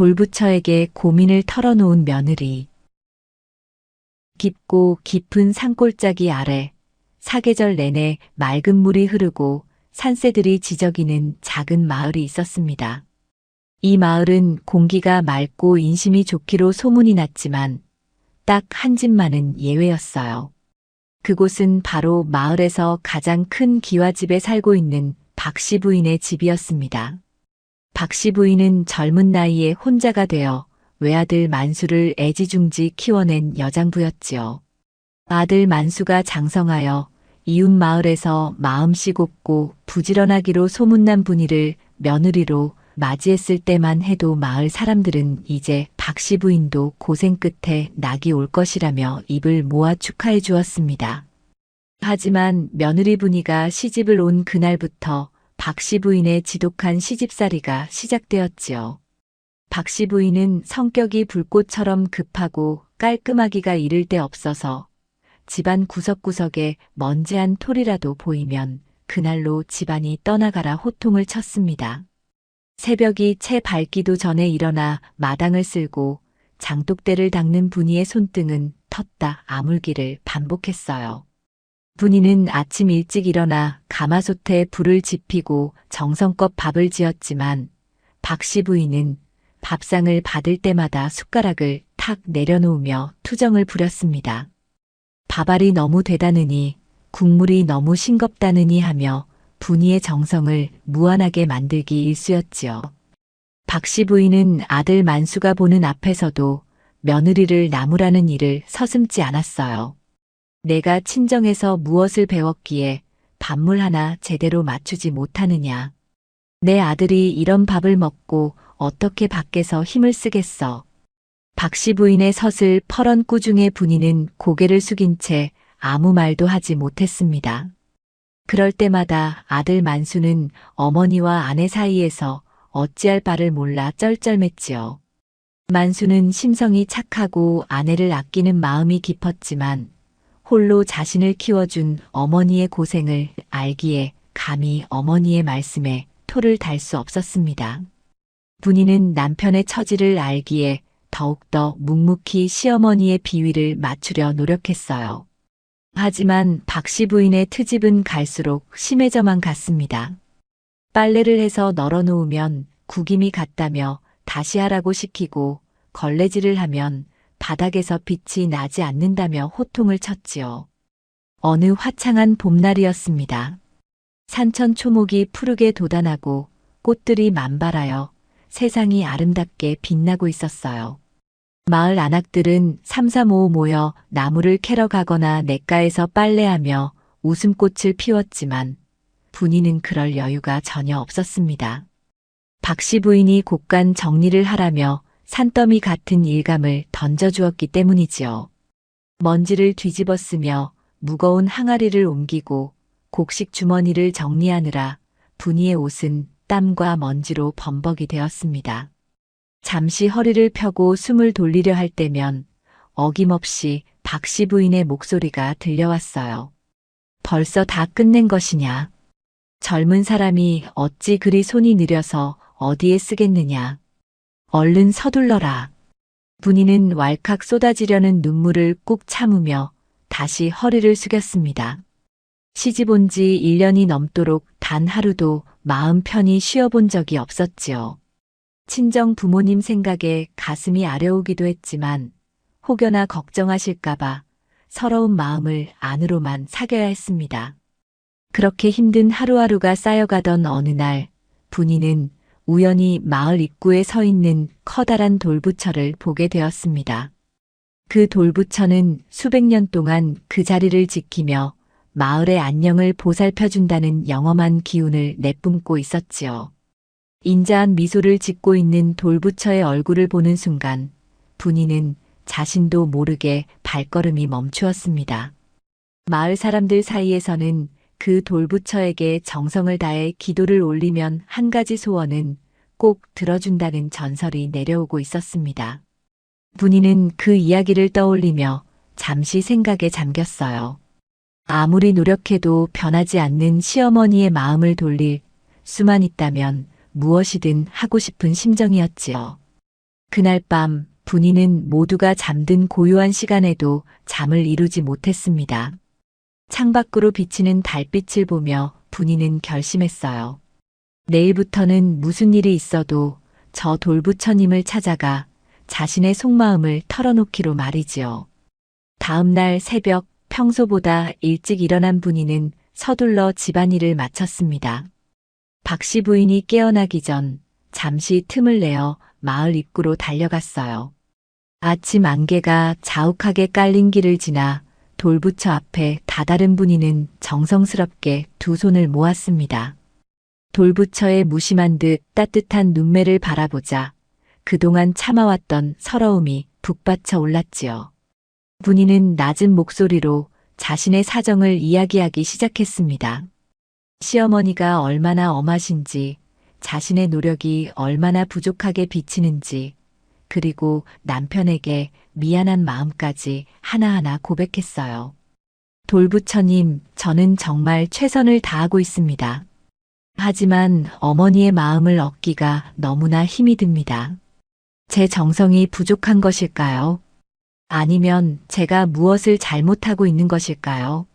돌부처에게 고민을 털어놓은 며느리. 깊고 깊은 산골짜기 아래 사계절 내내 맑은 물이 흐르고 산새들이 지저귀는 작은 마을이 있었습니다. 이 마을은 공기가 맑고 인심이 좋기로 소문이 났지만 딱 한 집만은 예외였어요. 그곳은 바로 마을에서 가장 큰 기와집에 살고 있는 박씨 부인의 집이었습니다. 박씨 부인은 젊은 나이에 혼자가 되어 외아들 만수를 애지중지 키워낸 여장부였지요. 아들 만수가 장성하여 이웃 마을에서 마음씨 곱고 부지런하기로 소문난 분이를 며느리로 맞이했을 때만 해도 마을 사람들은 이제 박씨 부인도 고생 끝에 낙이 올 것이라며 입을 모아 축하해 주었습니다. 하지만 며느리 분이가 시집을 온 그날부터 박씨 부인의 지독한 시집살이가 시작되었지요. 박씨 부인은 성격이 불꽃처럼 급하고 깔끔하기가 이를 데 없어서 집안 구석구석에 먼지 한 톨이라도 보이면 그날로 집안이 떠나가라 호통을 쳤습니다. 새벽이 채 밝기도 전에 일어나 마당을 쓸고 장독대를 닦는 분이의 손등은 텄다 아물기를 반복했어요. 분이는 아침 일찍 일어나 가마솥에 불을 지피고 정성껏 밥을 지었지만 박씨 부인은 밥상을 받을 때마다 숟가락을 탁 내려놓으며 투정을 부렸습니다. 밥알이 너무 되다느니 국물이 너무 싱겁다느니 하며 분이의 정성을 무한하게 만들기 일쑤였지요. 박씨 부인은 아들 만수가 보는 앞에서도 며느리를 나무라는 일을 서슴지 않았어요. 내가 친정에서 무엇을 배웠기에 밥물 하나 제대로 맞추지 못하느냐. 내 아들이 이런 밥을 먹고 어떻게 밖에서 힘을 쓰겠어. 박씨 부인의 서슬 퍼런 꾸중에 분이는 고개를 숙인 채 아무 말도 하지 못했습니다. 그럴 때마다 아들 만수는 어머니와 아내 사이에서 어찌할 바를 몰라 쩔쩔맸지요. 만수는 심성이 착하고 아내를 아끼는 마음이 깊었지만 홀로 자신을 키워준 어머니의 고생을 알기에 감히 어머니의 말씀에 토를 달 수 없었습니다. 분이는 남편의 처지를 알기에 더욱더 묵묵히 시어머니의 비위를 맞추려 노력했어요. 하지만 박씨 부인의 트집은 갈수록 심해져만 갔습니다. 빨래를 해서 널어놓으면 구김이 같다며 다시 하라고 시키고 걸레질을 하면 바닥에서 빛이 나지 않는다며 호통을 쳤지요. 어느 화창한 봄날이었습니다. 산천 초목이 푸르게 돋아나고 꽃들이 만발하여 세상이 아름답게 빛나고 있었어요. 마을 안악들은 삼삼오오 모여 나무를 캐러 가거나 냇가에서 빨래하며 웃음꽃을 피웠지만 분이는 그럴 여유가 전혀 없었습니다. 박씨 부인이 곳간 정리를 하라며 산더미 같은 일감을 던져주었기 때문이지요. 먼지를 뒤집어 쓰며 무거운 항아리를 옮기고 곡식 주머니를 정리하느라 분이의 옷은 땀과 먼지로 범벅이 되었습니다. 잠시 허리를 펴고 숨을 돌리려 할 때면 어김없이 박씨 부인의 목소리가 들려왔어요. 벌써 다 끝낸 것이냐? 젊은 사람이 어찌 그리 손이 느려서 어디에 쓰겠느냐? 얼른 서둘러라. 분이는 왈칵 쏟아지려는 눈물을 꾹 참으며 다시 허리를 숙였습니다. 시집 온 지 1년이 넘도록 단 하루도 마음 편히 쉬어본 적이 없었지요. 친정 부모님 생각에 가슴이 아려오기도 했지만 혹여나 걱정하실까봐 서러운 마음을 안으로만 사겨야 했습니다. 그렇게 힘든 하루하루가 쌓여가던 어느 날 분이는 우연히 마을 입구에 서 있는 커다란 돌부처를 보게 되었습니다. 그 돌부처는 수백 년 동안 그 자리를 지키며 마을의 안녕을 보살펴준다는 영험한 기운을 내뿜고 있었지요. 인자한 미소를 짓고 있는 돌부처의 얼굴을 보는 순간 분이는 자신도 모르게 발걸음이 멈추었습니다. 마을 사람들 사이에서는 그 돌부처에게 정성을 다해 기도를 올리면 한 가지 소원은 꼭 들어준다는 전설이 내려오고 있었습니다. 분이는 그 이야기를 떠올리며 잠시 생각에 잠겼어요. 아무리 노력해도 변하지 않는 시어머니의 마음을 돌릴 수만 있다면 무엇이든 하고 싶은 심정이었지요. 그날 밤 분이는 모두가 잠든 고요한 시간에도 잠을 이루지 못했습니다. 창밖으로 비치는 달빛을 보며 분이는 결심했어요. 내일부터는 무슨 일이 있어도 저 돌부처님을 찾아가 자신의 속마음을 털어놓기로 말이지요. 다음 날 새벽 평소보다 일찍 일어난 분이는 서둘러 집안일을 마쳤습니다. 박씨 부인이 깨어나기 전 잠시 틈을 내어 마을 입구로 달려갔어요. 아침 안개가 자욱하게 깔린 길을 지나 돌부처 앞에 다다른 분이는 정성스럽게 두 손을 모았습니다. 돌부처의 무심한 듯 따뜻한 눈매를 바라보자 그동안 참아왔던 서러움이 북받쳐 올랐지요. 분이는 낮은 목소리로 자신의 사정을 이야기하기 시작했습니다. 시어머니가 얼마나 엄하신지, 자신의 노력이 얼마나 부족하게 비치는지, 그리고 남편에게 미안한 마음까지 하나하나 고백했어요. 돌부처님, 저는 정말 최선을 다하고 있습니다. 하지만 어머니의 마음을 얻기가 너무나 힘이 듭니다. 제 정성이 부족한 것일까요? 아니면 제가 무엇을 잘못하고 있는 것일까요?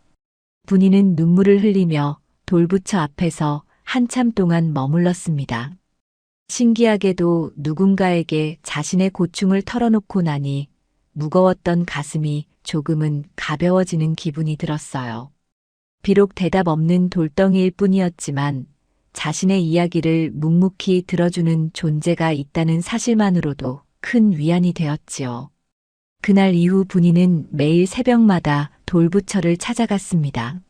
분이는 눈물을 흘리며 돌부처 앞에서 한참 동안 머물렀습니다. 신기하게도 누군가에게 자신의 고충을 털어놓고 나니 무거웠던 가슴이 조금은 가벼워지는 기분이 들었어요. 비록 대답 없는 돌덩이일 뿐이었지만 자신의 이야기를 묵묵히 들어주는 존재가 있다는 사실만으로도 큰 위안이 되었지요. 그날 이후 분이는 매일 새벽마다 돌부처를 찾아갔습니다.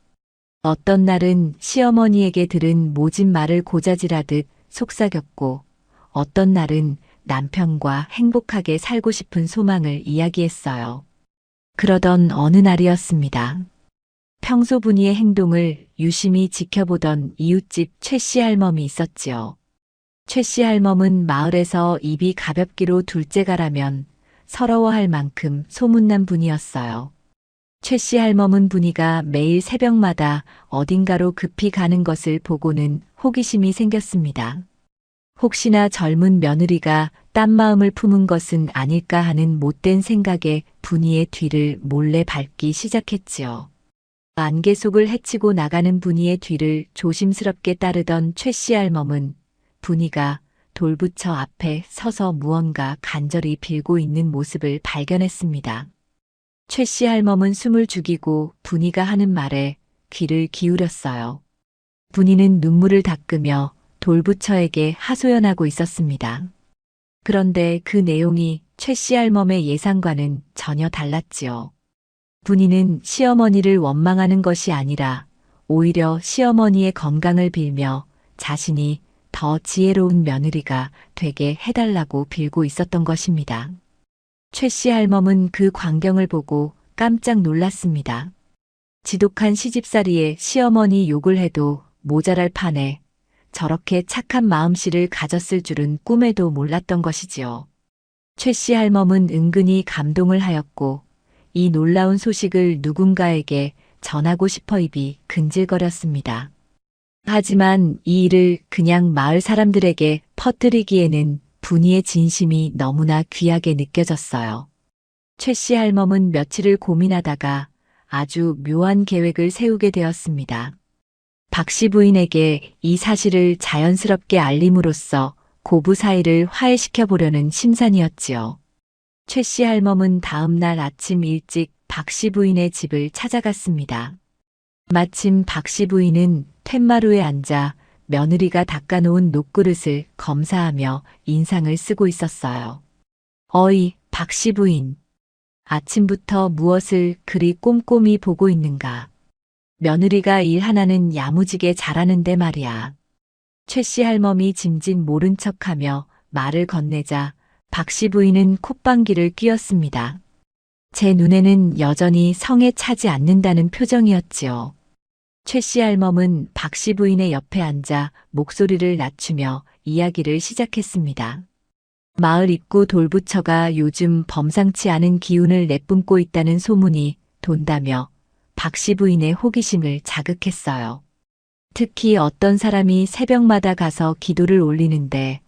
어떤 날은 시어머니에게 들은 모진 말을 고자질하듯 속삭였고, 어떤 날은 남편과 행복하게 살고 싶은 소망을 이야기했어요. 그러던 어느 날이었습니다. 평소 분이의 행동을 유심히 지켜보던 이웃집 최씨 할멈이 있었지요. 최씨 할멈은 마을에서 입이 가볍기로 둘째가라면 서러워할 만큼 소문난 분이었어요. 최씨 할멈은 분이가 매일 새벽마다 어딘가로 급히 가는 것을 보고는 호기심이 생겼습니다. 혹시나 젊은 며느리가 딴 마음을 품은 것은 아닐까 하는 못된 생각에 분이의 뒤를 몰래 밟기 시작했지요. 안개 속을 헤치고 나가는 분이의 뒤를 조심스럽게 따르던 최씨 할멈은 분이가 돌부처 앞에 서서 무언가 간절히 빌고 있는 모습을 발견했습니다. 최씨 할멈은 숨을 죽이고 분이가 하는 말에 귀를 기울였어요. 분이는 눈물을 닦으며 돌부처에게 하소연하고 있었습니다. 그런데 그 내용이 최씨 할멈의 예상과는 전혀 달랐지요. 분이는 시어머니를 원망하는 것이 아니라 오히려 시어머니의 건강을 빌며 자신이 더 지혜로운 며느리가 되게 해달라고 빌고 있었던 것입니다. 최씨 할멈은 그 광경을 보고 깜짝 놀랐습니다. 지독한 시집살이에 시어머니 욕을 해도 모자랄 판에 저렇게 착한 마음씨를 가졌을 줄은 꿈에도 몰랐던 것이지요. 최씨 할멈은 은근히 감동을 하였고 이 놀라운 소식을 누군가에게 전하고 싶어 입이 근질거렸습니다. 하지만 이 일을 그냥 마을 사람들에게 퍼뜨리기에는 분이의 진심이 너무나 귀하게 느껴졌어요. 최씨 할멈은 며칠을 고민하다가 아주 묘한 계획을 세우게 되었습니다. 박씨 부인에게 이 사실을 자연스럽게 알림으로써 고부 사이를 화해시켜 보려는 심산이었지요. 최씨 할멈은 다음 날 아침 일찍 박씨 부인의 집을 찾아갔습니다. 마침 박씨 부인은 툇마루에 앉아 며느리가 닦아놓은 녹그릇을 검사하며 인상을 쓰고 있었어요. 어이, 박씨 부인. 아침부터 무엇을 그리 꼼꼼히 보고 있는가. 며느리가 일 하나는 야무지게 잘하는데 말이야. 최씨 할멈이 짐짓 모른 척하며 말을 건네자 박씨 부인은 콧방귀를 뀌었습니다. 제 눈에는 여전히 성에 차지 않는다는 표정이었지요. 최씨 할멈은 박씨 부인의 옆에 앉아 목소리를 낮추며 이야기를 시작했습니다. 마을 입구 돌부처가 요즘 범상치 않은 기운을 내뿜고 있다는 소문이 돈다며 박씨 부인의 호기심을 자극했어요. 특히 어떤 사람이 새벽마다 가서 기도를 올리는데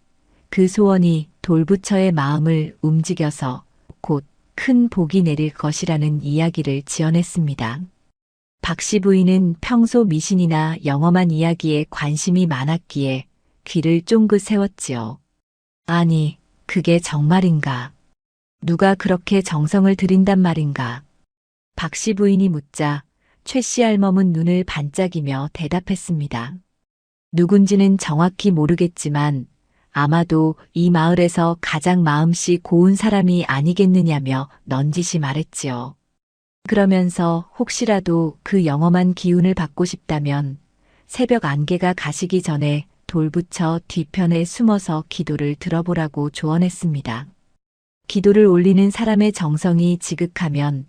그 소원이 돌부처의 마음을 움직여서 곧 큰 복이 내릴 것이라는 이야기를 지어냈습니다. 박씨 부인은 평소 미신이나 영험한 이야기에 관심이 많았기에 귀를 쫑긋 세웠지요. 아니, 그게 정말인가? 누가 그렇게 정성을 들인단 말인가? 박씨 부인이 묻자 최씨 할멈은 눈을 반짝이며 대답했습니다. 누군지는 정확히 모르겠지만 아마도 이 마을에서 가장 마음씨 고운 사람이 아니겠느냐며 넌지시 말했지요. 그러면서 혹시라도 그 영험한 기운을 받고 싶다면 새벽 안개가 가시기 전에 돌부처 뒤편에 숨어서 기도를 들어보라고 조언했습니다. 기도를 올리는 사람의 정성이 지극하면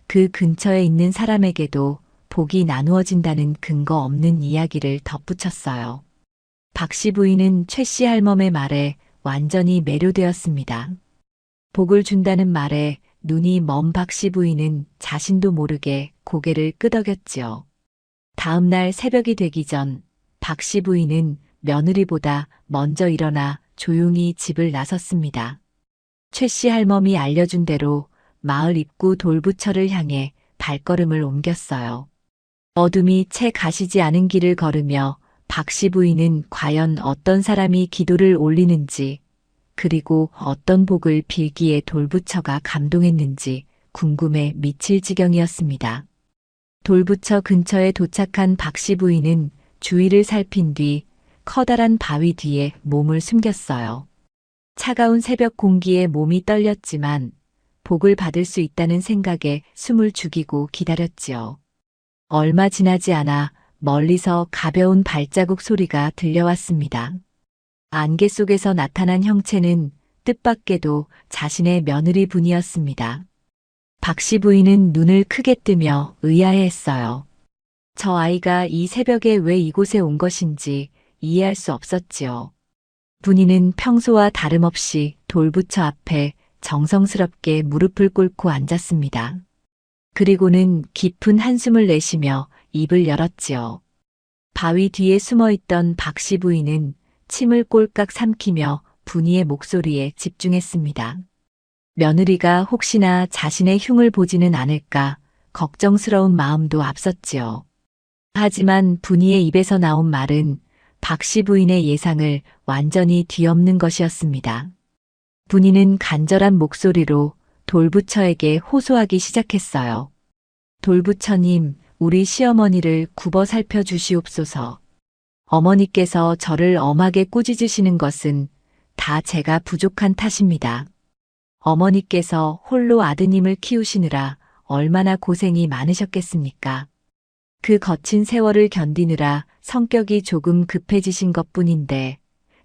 그 근처에 있는 사람에게도 복이 나누어진다는 근거 없는 이야기를 덧붙였어요. 박씨 부인은 최씨 할멈의 말에 완전히 매료되었습니다. 복을 준다는 말에 눈이 먼 박씨 부인은 자신도 모르게 고개를 끄덕였지요. 다음 날 새벽이 되기 전 박씨 부인은 며느리보다 먼저 일어나 조용히 집을 나섰습니다. 최씨 할멈이 알려준 대로 마을 입구 돌부처를 향해 발걸음을 옮겼어요. 어둠이 채 가시지 않은 길을 걸으며 박씨 부인은 과연 어떤 사람이 기도를 올리는지 그리고 어떤 복을 빌기에 돌부처가 감동했는지 궁금해 미칠 지경이었습니다. 돌부처 근처에 도착한 박씨 부인은 주위를 살핀 뒤 커다란 바위 뒤에 몸을 숨겼어요. 차가운 새벽 공기에 몸이 떨렸지만 복을 받을 수 있다는 생각에 숨을 죽이고 기다렸지요. 얼마 지나지 않아 멀리서 가벼운 발자국 소리가 들려왔습니다. 안개 속에서 나타난 형체는 뜻밖에도 자신의 며느리 분이었습니다. 박씨 부인은 눈을 크게 뜨며 의아해했어요. 저 아이가 이 새벽에 왜 이곳에 온 것인지 이해할 수 없었지요. 분이는 평소와 다름없이 돌부처 앞에 정성스럽게 무릎을 꿇고 앉았습니다. 그리고는 깊은 한숨을 내쉬며 입을 열었지요. 바위 뒤에 숨어있던 박씨 부인은 침을 꼴깍 삼키며 분이의 목소리에 집중했습니다. 며느리가 혹시나 자신의 흉을 보지는 않을까 걱정스러운 마음도 앞섰지요. 하지만 분이의 입에서 나온 말은 박씨 부인의 예상을 완전히 뒤엎는 것이었습니다. 분이는 간절한 목소리로 돌부처에게 호소하기 시작했어요. 돌부처님, 우리 시어머니를 굽어 살펴주시옵소서. 어머니께서 저를 엄하게 꾸짖으시는 것은 다 제가 부족한 탓입니다. 어머니께서 홀로 아드님을 키우시느라 얼마나 고생이 많으셨겠습니까? 그 거친 세월을 견디느라 성격이 조금 급해지신 것뿐인데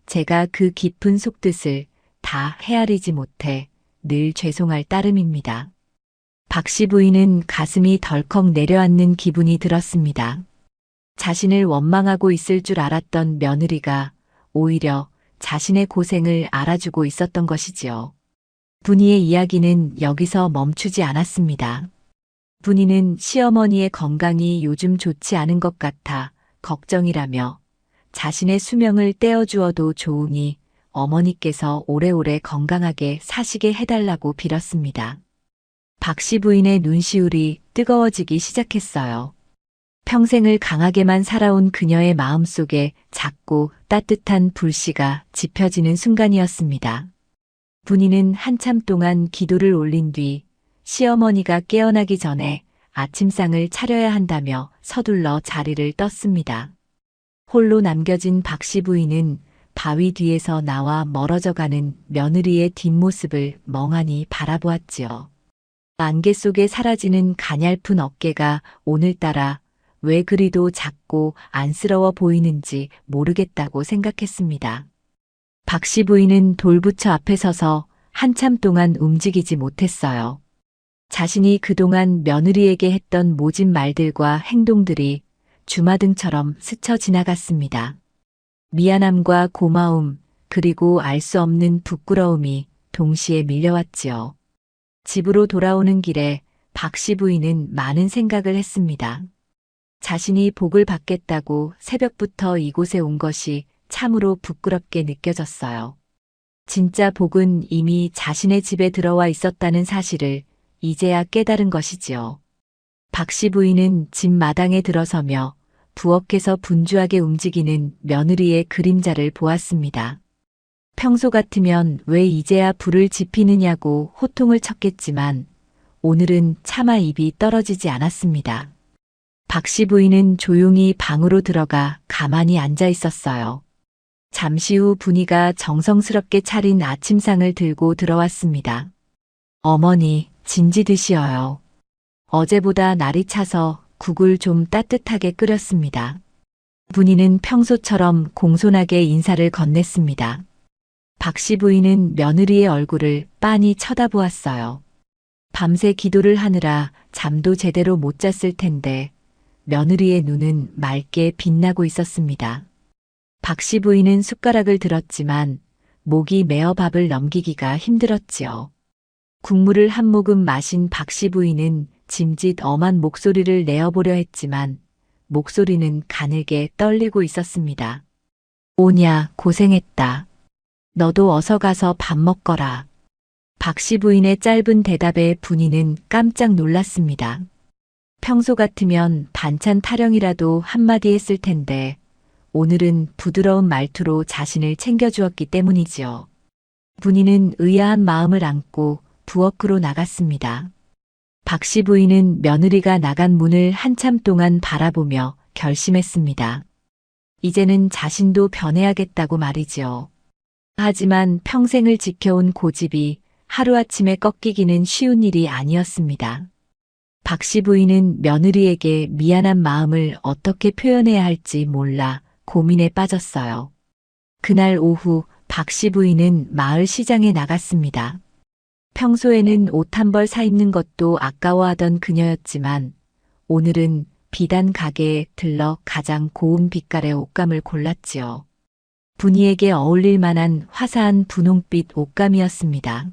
제가 그 깊은 속뜻을 다 헤아리지 못해 늘 죄송할 따름입니다. 박씨 부인은 가슴이 덜컥 내려앉는 기분이 들었습니다. 자신을 원망하고 있을 줄 알았던 며느리가 오히려 자신의 고생을 알아주고 있었던 것이지요. 분이의 이야기는 여기서 멈추지 않았습니다. 분이는 시어머니의 건강이 요즘 좋지 않은 것 같아 걱정이라며 자신의 수명을 떼어주어도 좋으니 어머니께서 오래오래 건강하게 사시게 해달라고 빌었습니다. 박씨 부인의 눈시울이 뜨거워지기 시작했어요. 평생을 강하게만 살아온 그녀의 마음속에 작고 따뜻한 불씨가 지펴지는 순간이었습니다. 분이는 한참 동안 기도를 올린 뒤 시어머니가 깨어나기 전에 아침상을 차려야 한다며 서둘러 자리를 떴습니다. 홀로 남겨진 박씨 부인은 바위 뒤에서 나와 멀어져가는 며느리의 뒷모습을 멍하니 바라보았지요. 안개 속에 사라지는 가냘픈 어깨가 오늘따라 왜 그리도 작고 안쓰러워 보이는지 모르겠다고 생각했습니다. 박씨 부인은 돌부처 앞에 서서 한참 동안 움직이지 못했어요. 자신이 그동안 며느리에게 했던 모진 말들과 행동들이 주마등처럼 스쳐 지나갔습니다. 미안함과 고마움, 그리고 알 수 없는 부끄러움이 동시에 밀려왔지요. 집으로 돌아오는 길에 박씨 부인은 많은 생각을 했습니다. 자신이 복을 받겠다고 새벽부터 이곳에 온 것이 참으로 부끄럽게 느껴졌어요. 진짜 복은 이미 자신의 집에 들어와 있었다는 사실을 이제야 깨달은 것이지요. 박 씨 부인은 집 마당에 들어서며 부엌에서 분주하게 움직이는 며느리의 그림자를 보았습니다. 평소 같으면 왜 이제야 불을 지피느냐고 호통을 쳤겠지만 오늘은 차마 입이 떨어지지 않았습니다. 박 씨 부인은 조용히 방으로 들어가 가만히 앉아 있었어요. 잠시 후 분이가 정성스럽게 차린 아침상을 들고 들어왔습니다. 어머니, 진지 드시어요. 어제보다 날이 차서 국을 좀 따뜻하게 끓였습니다. 분이는 평소처럼 공손하게 인사를 건넸습니다. 박 씨 부인은 며느리의 얼굴을 빤히 쳐다보았어요. 밤새 기도를 하느라 잠도 제대로 못 잤을 텐데 며느리의 눈은 맑게 빛나고 있었습니다. 박 씨 부인은 숟가락을 들었지만 목이 메어 밥을 넘기기가 힘들었지요. 국물을 한 모금 마신 박 씨 부인은 짐짓 엄한 목소리를 내어보려 했지만 목소리는 가늘게 떨리고 있었습니다. 오냐, 고생했다. 너도 어서 가서 밥 먹거라. 박 씨 부인의 짧은 대답에 분이는 깜짝 놀랐습니다. 평소 같으면 반찬 타령이라도 한마디 했을 텐데 오늘은 부드러운 말투로 자신을 챙겨주었기 때문이지요. 분이는 의아한 마음을 안고 부엌으로 나갔습니다. 박 씨 부인은 며느리가 나간 문을 한참 동안 바라보며 결심했습니다. 이제는 자신도 변해야겠다고 말이지요. 하지만 평생을 지켜온 고집이 하루아침에 꺾이기는 쉬운 일이 아니었습니다. 박 씨 부인은 며느리에게 미안한 마음을 어떻게 표현해야 할지 몰라 고민에 빠졌어요. 그날 오후 박 씨 부인은 마을 시장에 나갔습니다. 평소에는 옷 한 벌 사 입는 것도 아까워하던 그녀였지만 오늘은 비단 가게에 들러 가장 고운 빛깔의 옷감을 골랐지요. 분이에게 어울릴 만한 화사한 분홍빛 옷감이었습니다.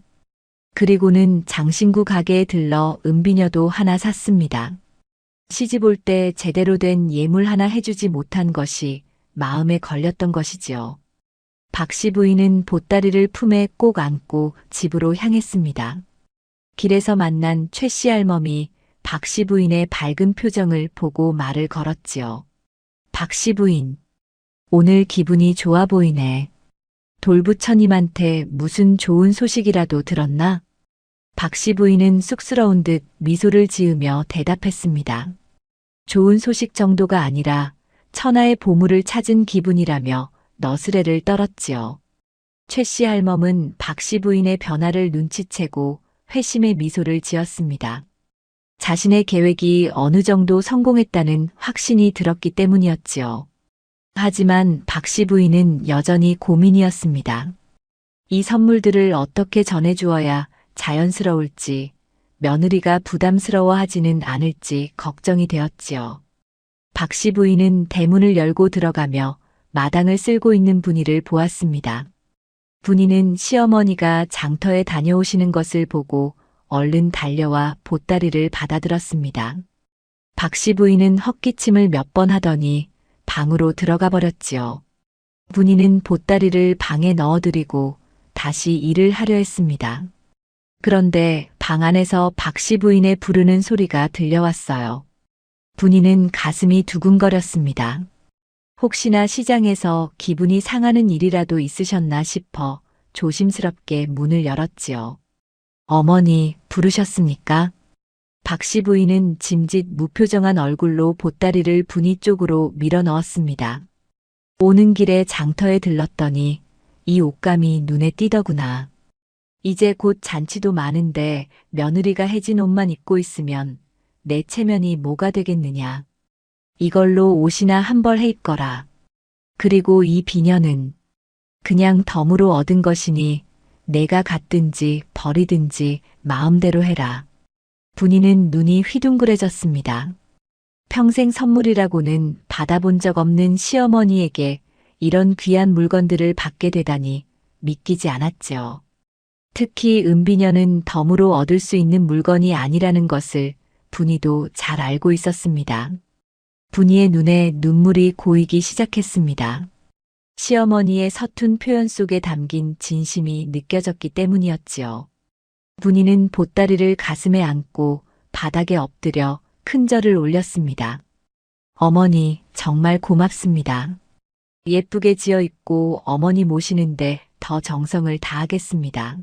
그리고는 장신구 가게에 들러 은비녀도 하나 샀습니다. 시집 올 때 제대로 된 예물 하나 해주지 못한 것이 마음에 걸렸던 것이지요. 박 씨 부인은 보따리를 품에 꼭 안고 집으로 향했습니다. 길에서 만난 최 씨 할멈이 박 씨 부인의 밝은 표정을 보고 말을 걸었지요. 박 씨 부인, 오늘 기분이 좋아 보이네. 돌부처님한테 무슨 좋은 소식이라도 들었나? 박 씨 부인은 쑥스러운 듯 미소를 지으며 대답했습니다. 좋은 소식 정도가 아니라 천하의 보물을 찾은 기분이라며 너스레를 떨었지요. 최 씨 할멈은 박 씨 부인의 변화를 눈치채고 회심의 미소를 지었습니다. 자신의 계획이 어느 정도 성공했다는 확신이 들었기 때문이었지요. 하지만 박 씨 부인은 여전히 고민이었습니다. 이 선물들을 어떻게 전해주어야 자연스러울지, 며느리가 부담스러워하지는 않을지 걱정이 되었지요. 박 씨 부인은 대문을 열고 들어가며 마당을 쓸고 있는 분이를 보았습니다. 분이는 시어머니가 장터에 다녀오시는 것을 보고 얼른 달려와 보따리를 받아들었습니다. 박 씨 부인은 헛기침을 몇 번 하더니 방으로 들어가 버렸지요. 분이는 보따리를 방에 넣어드리고 다시 일을 하려 했습니다. 그런데 방 안에서 박 씨 부인의 부르는 소리가 들려왔어요. 분이는 가슴이 두근거렸습니다. 혹시나 시장에서 기분이 상하는 일이라도 있으셨나 싶어 조심스럽게 문을 열었지요. 어머니, 부르셨습니까? 박 씨 부인은 짐짓 무표정한 얼굴로 보따리를 분이 쪽으로 밀어 넣었습니다. 오는 길에 장터에 들렀더니 이 옷감이 눈에 띄더구나. 이제 곧 잔치도 많은데 며느리가 해진 옷만 입고 있으면 내 체면이 뭐가 되겠느냐. 이걸로 옷이나 한 벌 해 입거라. 그리고 이 비녀는 그냥 덤으로 얻은 것이니 내가 갖든지 버리든지 마음대로 해라. 분이는 눈이 휘둥그레졌습니다. 평생 선물이라고는 받아본 적 없는 시어머니에게 이런 귀한 물건들을 받게 되다니 믿기지 않았죠. 특히 은비녀는 덤으로 얻을 수 있는 물건이 아니라는 것을 분이도 잘 알고 있었습니다. 분이의 눈에 눈물이 고이기 시작했습니다. 시어머니의 서툰 표현 속에 담긴 진심이 느껴졌기 때문이었지요. 분이는 보따리를 가슴에 안고 바닥에 엎드려 큰 절을 올렸습니다. 어머니, 정말 고맙습니다. 예쁘게 지어 입고 어머니 모시는데 더 정성을 다하겠습니다.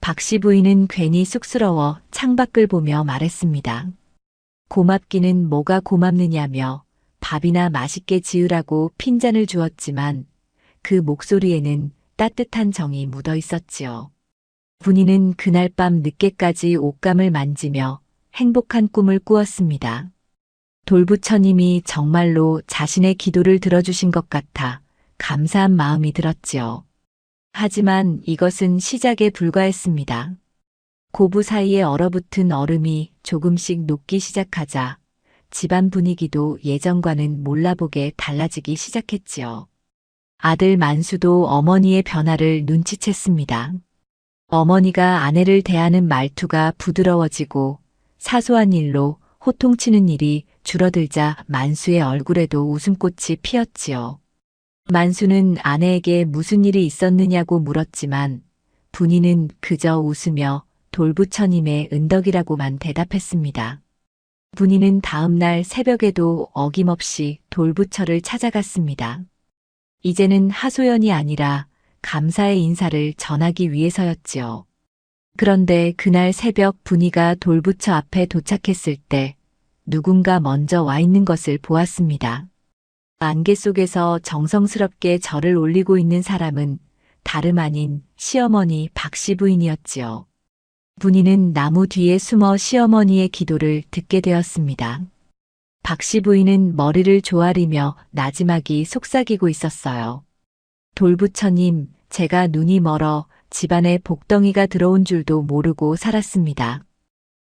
박씨 부인은 괜히 쑥스러워 창밖을 보며 말했습니다. 고맙기는 뭐가 고맙느냐며 밥이나 맛있게 지으라고 핀잔을 주었지만 그 목소리에는 따뜻한 정이 묻어 있었지요. 분이는 그날 밤 늦게까지 옷감을 만지며 행복한 꿈을 꾸었습니다. 돌부처님이 정말로 자신의 기도를 들어주신 것 같아 감사한 마음이 들었지요. 하지만 이것은 시작에 불과했습니다. 고부 사이에 얼어붙은 얼음이 조금씩 녹기 시작하자 집안 분위기도 예전과는 몰라보게 달라지기 시작했지요. 아들 만수도 어머니의 변화를 눈치챘습니다. 어머니가 아내를 대하는 말투가 부드러워지고 사소한 일로 호통치는 일이 줄어들자 만수의 얼굴에도 웃음꽃이 피었지요. 만수는 아내에게 무슨 일이 있었느냐고 물었지만 분이는 그저 웃으며 돌부처님의 은덕이라고만 대답했습니다. 분이는 다음 날 새벽에도 어김없이 돌부처를 찾아갔습니다. 이제는 하소연이 아니라 감사의 인사를 전하기 위해서였지요. 그런데 그날 새벽 분이가 돌부처 앞에 도착했을 때 누군가 먼저 와 있는 것을 보았습니다. 안개 속에서 정성스럽게 절을 올리고 있는 사람은 다름 아닌 시어머니 박씨 부인이었지요. 분이는 나무 뒤에 숨어 시어머니의 기도를 듣게 되었습니다. 박씨 부인은 머리를 조아리며 나지막이 속삭이고 있었어요. 돌부처님, 제가 눈이 멀어 집안에 복덩이가 들어온 줄도 모르고 살았습니다.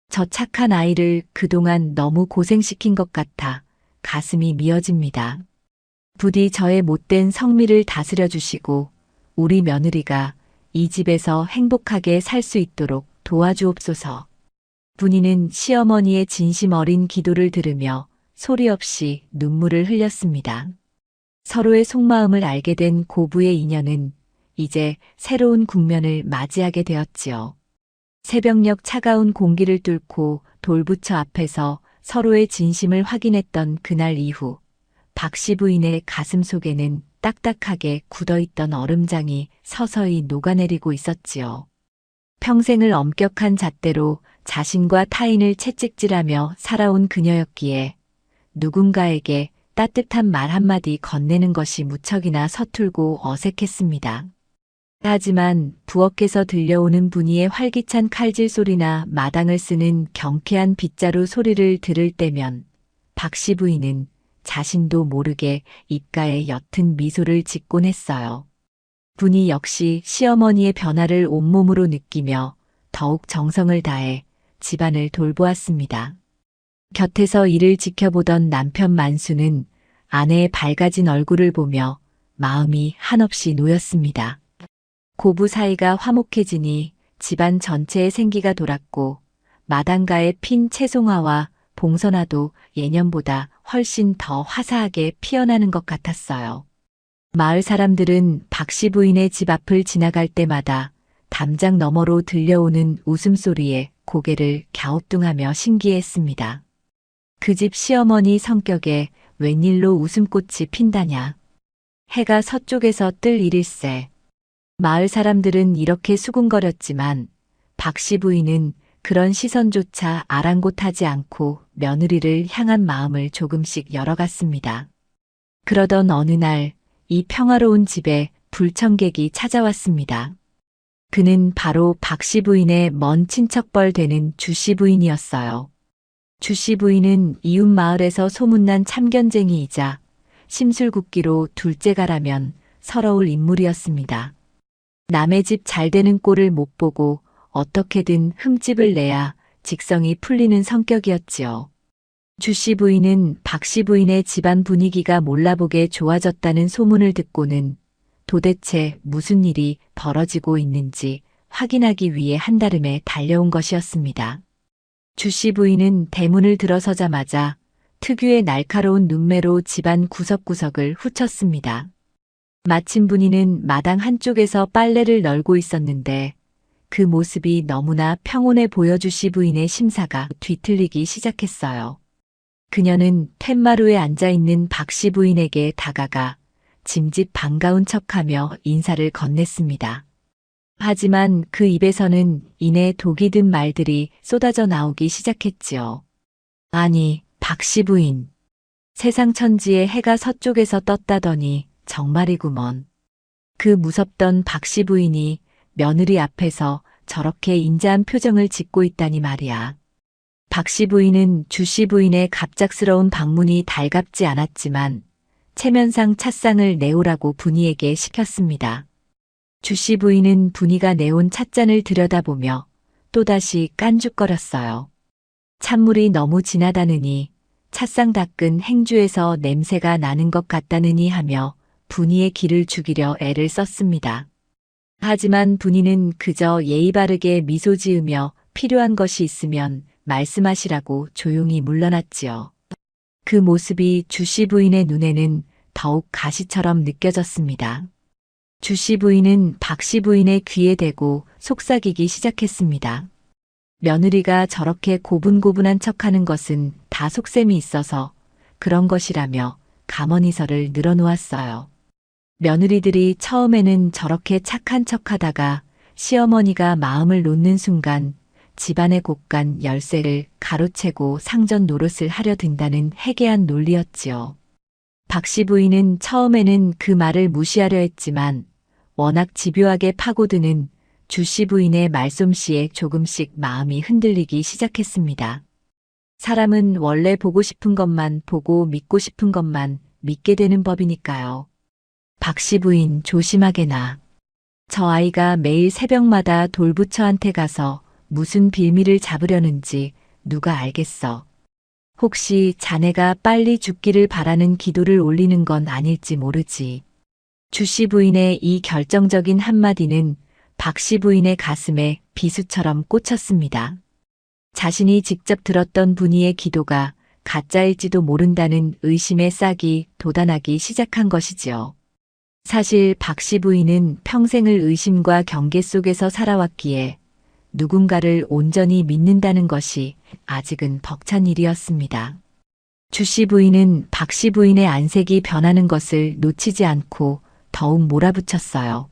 저 착한 아이를 그동안 너무 고생시킨 것 같아 가슴이 미어집니다. 부디 저의 못된 성미를 다스려 주시고 우리 며느리가 이 집에서 행복하게 살 수 있도록 도와주옵소서. 분이는 시어머니의 진심 어린 기도를 들으며 소리 없이 눈물을 흘렸습니다. 서로의 속마음을 알게 된 고부의 인연은 이제 새로운 국면을 맞이하게 되었지요. 새벽녘 차가운 공기를 뚫고 돌부처 앞에서 서로의 진심을 확인했던 그날 이후 박씨 부인의 가슴 속에는 딱딱하게 굳어있던 얼음장이 서서히 녹아내리고 있었지요. 평생을 엄격한 잣대로 자신과 타인을 채찍질하며 살아온 그녀였기에 누군가에게 따뜻한 말 한마디 건네는 것이 무척이나 서툴고 어색했습니다. 하지만 부엌에서 들려오는 분이의 활기찬 칼질 소리나 마당을 쓰는 경쾌한 빗자루 소리를 들을 때면 박씨 부인은 자신도 모르게 입가에 옅은 미소를 짓곤 했어요. 분이 역시 시어머니의 변화를 온몸으로 느끼며 더욱 정성을 다해 집안을 돌보았습니다. 곁에서 이를 지켜보던 남편 만수는 아내의 밝아진 얼굴을 보며 마음이 한없이 놓였습니다. 고부 사이가 화목해지니 집안 전체에 생기가 돌았고 마당가에 핀 채송화와 봉선화도 예년보다 훨씬 더 화사하게 피어나는 것 같았어요. 마을 사람들은 박씨 부인의 집 앞을 지나갈 때마다 담장 너머로 들려오는 웃음소리에 고개를 갸우뚱하며 신기했습니다. 그 집 시어머니 성격에 웬일로 웃음꽃이 핀다냐. 해가 서쪽에서 뜰 일일세. 마을 사람들은 이렇게 수군거렸지만 박씨 부인은 그런 시선조차 아랑곳하지 않고 며느리를 향한 마음을 조금씩 열어갔습니다. 그러던 어느 날 이 평화로운 집에 불청객이 찾아왔습니다. 그는 바로 박씨 부인의 먼 친척벌 되는 주씨 부인이었어요. 주씨 부인은 이웃 마을에서 소문난 참견쟁이이자 심술궂기로 둘째가라면 서러울 인물이었습니다. 남의 집 잘 되는 꼴을 못 보고 어떻게든 흠집을 내야 직성이 풀리는 성격이었지요. 주씨 부인은 박씨 부인의 집안 분위기가 몰라보게 좋아졌다는 소문을 듣고는 도대체 무슨 일이 벌어지고 있는지 확인하기 위해 한달음에 달려온 것이었습니다. 주씨 부인은 대문을 들어서자마자 특유의 날카로운 눈매로 집안 구석구석을 훑었습니다. 마침 분이는 마당 한쪽에서 빨래를 널고 있었는데 그 모습이 너무나 평온해 보여 주씨 부인의 심사가 뒤틀리기 시작했어요. 그녀는 툇마루에 앉아있는 박씨 부인에게 다가가 짐짓 반가운 척하며 인사를 건넸습니다. 하지만 그 입에서는 이내 독이 든 말들이 쏟아져 나오기 시작했지요. 아니, 박씨 부인. 세상 천지에 해가 서쪽에서 떴다더니 정말이구먼. 그 무섭던 박씨 부인이 며느리 앞에서 저렇게 인자한 표정을 짓고 있다니 말이야. 박씨 부인은 주씨 부인의 갑작스러운 방문이 달갑지 않았지만 체면상 찻상을 내오라고 분이에게 시켰습니다. 주씨 부인은 분이가 내온 찻잔을 들여다보며 또다시 깐죽거렸어요. 찬물이 너무 진하다느니 찻상 닦은 행주에서 냄새가 나는 것 같다느니 하며 분이의 기를 죽이려 애를 썼습니다. 하지만 분이는 그저 예의 바르게 미소 지으며 필요한 것이 있으면 말씀하시라고 조용히 물러났지요. 그 모습이 주씨 부인의 눈에는 더욱 가시처럼 느껴졌습니다. 주씨 부인은 박씨 부인의 귀에 대고 속삭이기 시작했습니다. 며느리가 저렇게 고분고분한 척하는 것은 다 속셈이 있어서 그런 것이라며 감언이설을 늘어놓았어요. 며느리들이 처음에는 저렇게 착한 척하다가 시어머니가 마음을 놓는 순간 집안의 곳간 열쇠를 가로채고 상전 노릇을 하려 든다는 해괴한 논리였지요. 박씨 부인은 처음에는 그 말을 무시하려 했지만 워낙 집요하게 파고드는 주씨 부인의 말솜씨에 조금씩 마음이 흔들리기 시작했습니다. 사람은 원래 보고 싶은 것만 보고 믿고 싶은 것만 믿게 되는 법이니까요. 박씨 부인 조심하게나. 저 아이가 매일 새벽마다 돌부처한테 가서 무슨 빌미를 잡으려는지 누가 알겠어. 혹시 자네가 빨리 죽기를 바라는 기도를 올리는 건 아닐지 모르지. 주씨 부인의 이 결정적인 한마디는 박씨 부인의 가슴에 비수처럼 꽂혔습니다. 자신이 직접 들었던 분이의 기도가 가짜일지도 모른다는 의심의 싹이 돋아나기 시작한 것이지요. 사실 박씨 부인은 평생을 의심과 경계 속에서 살아왔기에 누군가를 온전히 믿는다는 것이 아직은 벅찬 일이었습니다. 주씨 부인은 박씨 부인의 안색이 변하는 것을 놓치지 않고 더욱 몰아붙였어요.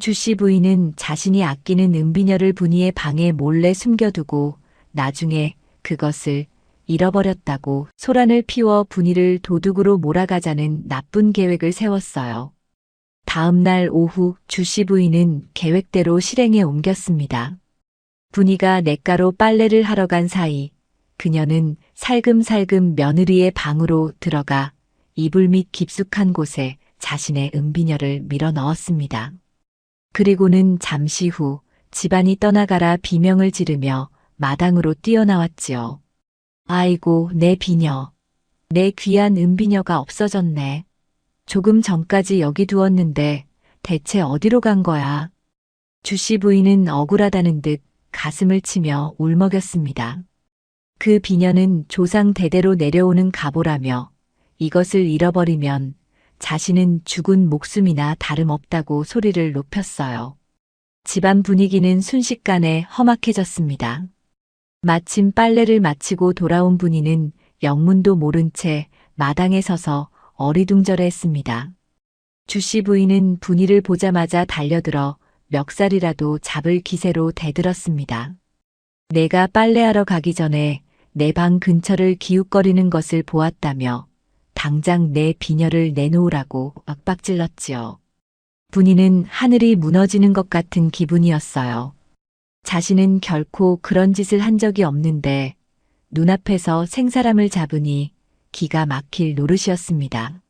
주씨 부인은 자신이 아끼는 은비녀를 분이의 방에 몰래 숨겨두고 나중에 그것을 잃어버렸다고 소란을 피워 분이를 도둑으로 몰아가자는 나쁜 계획을 세웠어요. 다음 날 오후 주씨 부인은 계획대로 실행에 옮겼습니다. 분이가 냇가로 빨래를 하러 간 사이 그녀는 살금살금 며느리의 방으로 들어가 이불 밑 깊숙한 곳에 자신의 은비녀를 밀어 넣었습니다. 그리고는 잠시 후 집안이 떠나가라 비명을 지르며 마당으로 뛰어나왔지요. 아이고 내 비녀. 내 귀한 은비녀가 없어졌네. 조금 전까지 여기 두었는데 대체 어디로 간 거야? 주씨 부인은 억울하다는 듯 가슴을 치며 울먹였습니다. 그 비녀는 조상 대대로 내려오는 가보라며 이것을 잃어버리면 자신은 죽은 목숨이나 다름없다고 소리를 높였어요. 집안 분위기는 순식간에 험악해졌습니다. 마침 빨래를 마치고 돌아온 분이는 영문도 모른 채 마당에 서서 어리둥절해했습니다. 주씨 부인은 분이를 보자마자 달려들어 멱살이라도 잡을 기세로 대들었습니다. 내가 빨래하러 가기 전에 내 방 근처를 기웃거리는 것을 보았다며 당장 내 비녀를 내놓으라고 윽박질렀지요. 분이는 하늘이 무너지는 것 같은 기분이었어요. 자신은 결코 그런 짓을 한 적이 없는데 눈앞에서 생사람을 잡으니 기가 막힐 노릇이었습니다.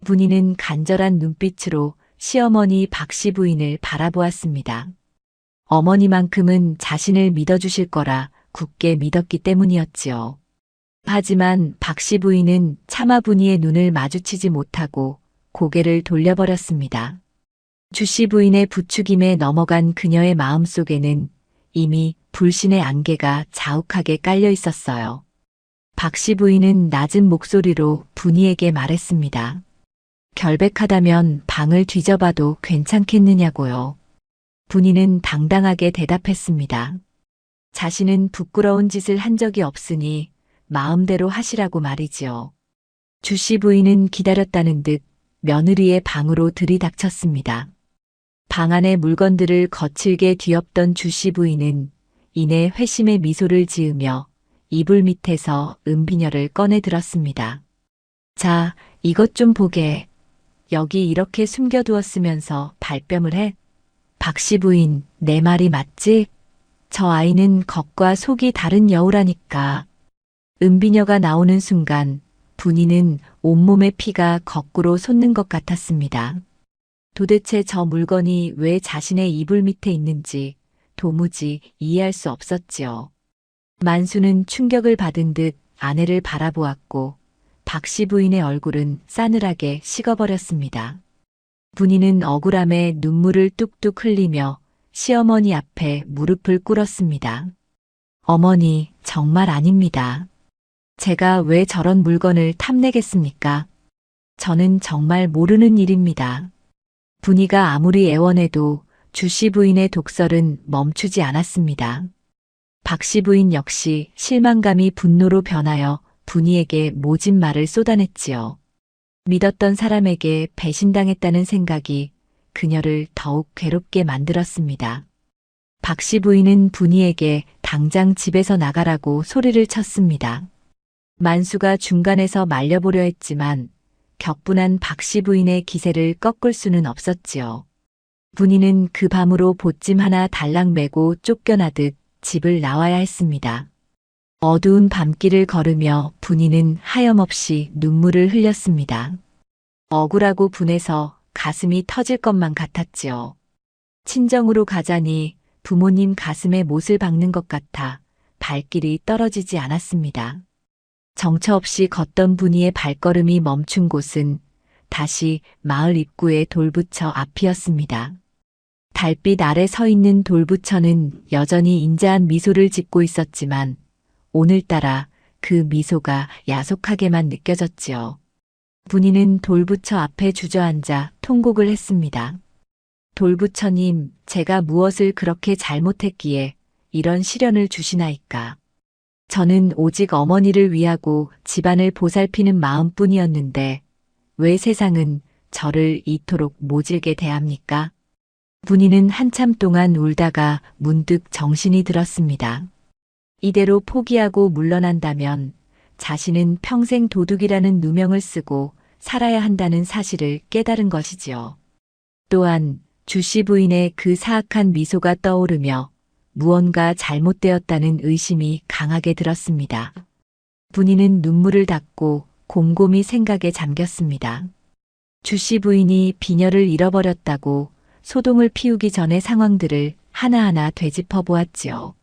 분이는 간절한 눈빛으로 시어머니 박씨 부인을 바라보았습니다. 어머니만큼은 자신을 믿어주실 거라 굳게 믿었기 때문이었지요. 하지만 박씨 부인은 차마 분이의 눈을 마주치지 못하고 고개를 돌려버렸습니다. 주씨 부인의 부추김에 넘어간 그녀의 마음속에는 이미 불신의 안개가 자욱하게 깔려 있었어요. 박씨 부인은 낮은 목소리로 분이에게 말했습니다. 결백하다면 방을 뒤져봐도 괜찮겠느냐고요. 분이는 당당하게 대답했습니다. 자신은 부끄러운 짓을 한 적이 없으니 마음대로 하시라고 말이지요. 주씨 부인은 기다렸다는 듯 며느리의 방으로 들이닥쳤습니다. 방 안의 물건들을 거칠게 뒤엎던 주씨 부인은 이내 회심의 미소를 지으며 이불 밑에서 은비녀를 꺼내 들었습니다. 자, 이것 좀 보게. 여기 이렇게 숨겨두었으면서 발뺌을 해? 박씨 부인, 내 말이 맞지? 저 아이는 겉과 속이 다른 여우라니까. 은비녀가 나오는 순간 분이는 온몸의 피가 거꾸로 솟는 것 같았습니다. 도대체 저 물건이 왜 자신의 이불 밑에 있는지 도무지 이해할 수 없었지요. 만수는 충격을 받은 듯 아내를 바라보았고 박씨 부인의 얼굴은 싸늘하게 식어버렸습니다. 분이는 억울함에 눈물을 뚝뚝 흘리며 시어머니 앞에 무릎을 꿇었습니다. 어머니, 정말 아닙니다. 제가 왜 저런 물건을 탐내겠습니까? 저는 정말 모르는 일입니다. 분이가 아무리 애원해도 주씨 부인의 독설은 멈추지 않았습니다. 박씨 부인 역시 실망감이 분노로 변하여 분이에게 모진 말을 쏟아냈지요. 믿었던 사람에게 배신당했다는 생각이 그녀를 더욱 괴롭게 만들었습니다. 박씨 부인은 분이에게 당장 집에서 나가라고 소리를 쳤습니다. 만수가 중간에서 말려보려 했지만 격분한 박씨 부인의 기세를 꺾을 수는 없었지요. 분이는 그 밤으로 보찜 하나 달랑 메고 쫓겨나듯 집을 나와야 했습니다. 어두운 밤길을 걸으며 분이는 하염없이 눈물을 흘렸습니다. 억울하고 분해서 가슴이 터질 것만 같았지요. 친정으로 가자니 부모님 가슴에 못을 박는 것 같아 발길이 떨어지지 않았습니다. 정처 없이 걷던 분이의 발걸음이 멈춘 곳은 다시 마을 입구의 돌부처 앞이었습니다. 달빛 아래 서 있는 돌부처는 여전히 인자한 미소를 짓고 있었지만 오늘따라 그 미소가 야속하게만 느껴졌지요. 분이는 돌부처 앞에 주저앉아 통곡을 했습니다. 돌부처님, 제가 무엇을 그렇게 잘못했기에 이런 시련을 주시나이까. 저는 오직 어머니를 위하고 집안을 보살피는 마음뿐이었는데 왜 세상은 저를 이토록 모질게 대합니까? 분이는 한참 동안 울다가 문득 정신이 들었습니다. 이대로 포기하고 물러난다면 자신은 평생 도둑이라는 누명을 쓰고 살아야 한다는 사실을 깨달은 것이지요. 또한 주씨 부인의 그 사악한 미소가 떠오르며 무언가 잘못되었다는 의심이 강하게 들었습니다. 분이는 눈물을 닦고 곰곰이 생각에 잠겼습니다. 주씨 부인이 비녀를 잃어버렸다고 소동을 피우기 전의 상황들을 하나하나 되짚어 보았지요.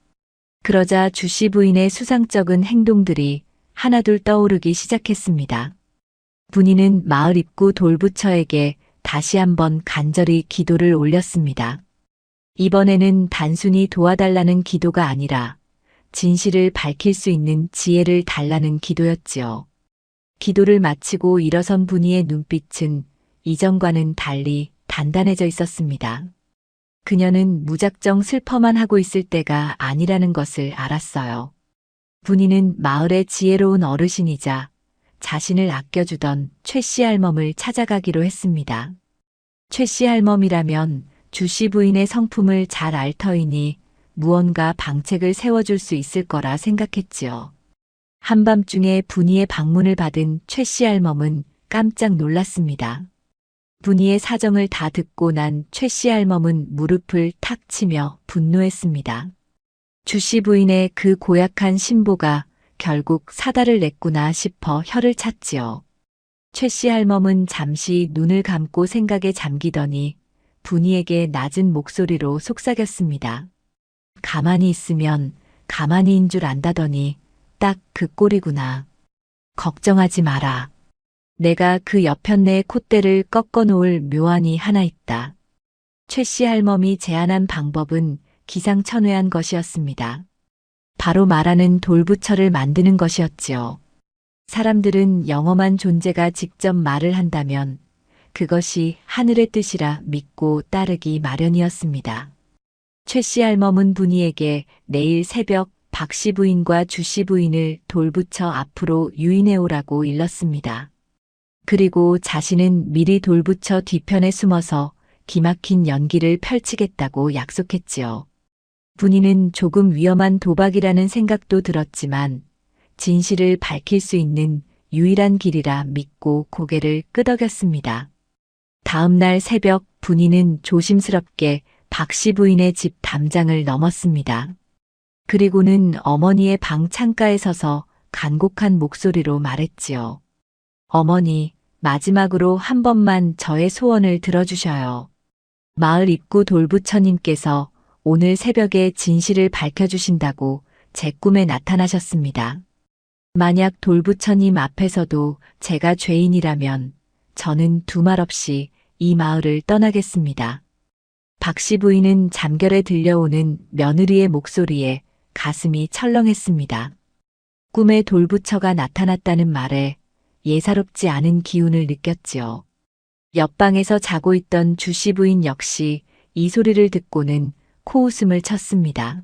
그러자 주씨 부인의 수상쩍은 행동들이 하나둘 떠오르기 시작했습니다. 분이는 마을 입구 돌부처에게 다시 한번 간절히 기도를 올렸습니다. 이번에는 단순히 도와달라는 기도가 아니라 진실을 밝힐 수 있는 지혜를 달라는 기도였지요. 기도를 마치고 일어선 분이의 눈빛은 이전과는 달리 단단해져 있었습니다. 그녀는 무작정 슬퍼만 하고 있을 때가 아니라는 것을 알았어요. 분이는 마을의 지혜로운 어르신이자 자신을 아껴주던 최씨 할멈을 찾아가기로 했습니다. 최씨 할멈이라면 주씨 부인의 성품을 잘 알 터이니 무언가 방책을 세워줄 수 있을 거라 생각했지요. 한밤중에 분이의 방문을 받은 최씨 할멈은 깜짝 놀랐습니다. 분이의 사정을 다 듣고 난 최씨 할멈은 무릎을 탁 치며 분노했습니다. 주씨 부인의 그 고약한 신보가 결국 사달을 냈구나 싶어 혀를 찼지요. 최씨 할멈은 잠시 눈을 감고 생각에 잠기더니 분이에게 낮은 목소리로 속삭였습니다. 가만히 있으면 가만히인 줄 안다더니 딱 그 꼴이구나. 걱정하지 마라. 내가 그 여편네의 콧대를 꺾어 놓을 묘안이 하나 있다. 최씨 할멈이 제안한 방법은 기상천외한 것이었습니다. 바로 말하는 돌부처를 만드는 것이었지요. 사람들은 영험한 존재가 직접 말을 한다면 그것이 하늘의 뜻이라 믿고 따르기 마련이었습니다. 최 씨 할멈은 분이에게 내일 새벽 박 씨 부인과 주 씨 부인을 돌부처 앞으로 유인해 오라고 일렀습니다. 그리고 자신은 미리 돌부처 뒤편에 숨어서 기막힌 연기를 펼치겠다고 약속했지요. 분이는 조금 위험한 도박이라는 생각도 들었지만 진실을 밝힐 수 있는 유일한 길이라 믿고 고개를 끄덕였습니다. 다음 날 새벽 분이는 조심스럽게 박 씨 부인의 집 담장을 넘었습니다. 그리고는 어머니의 방 창가에 서서 간곡한 목소리로 말했지요. 어머니, 마지막으로 한 번만 저의 소원을 들어주셔요. 마을 입구 돌부처님께서 오늘 새벽에 진실을 밝혀주신다고 제 꿈에 나타나셨습니다. 만약 돌부처님 앞에서도 제가 죄인이라면 저는 두말 없이 이 마을을 떠나겠습니다. 박 씨 부인은 잠결에 들려오는 며느리의 목소리에 가슴이 철렁했습니다. 꿈에 돌부처가 나타났다는 말에 예사롭지 않은 기운을 느꼈지요. 옆방에서 자고 있던 주 씨 부인 역시 이 소리를 듣고는 코웃음을 쳤습니다.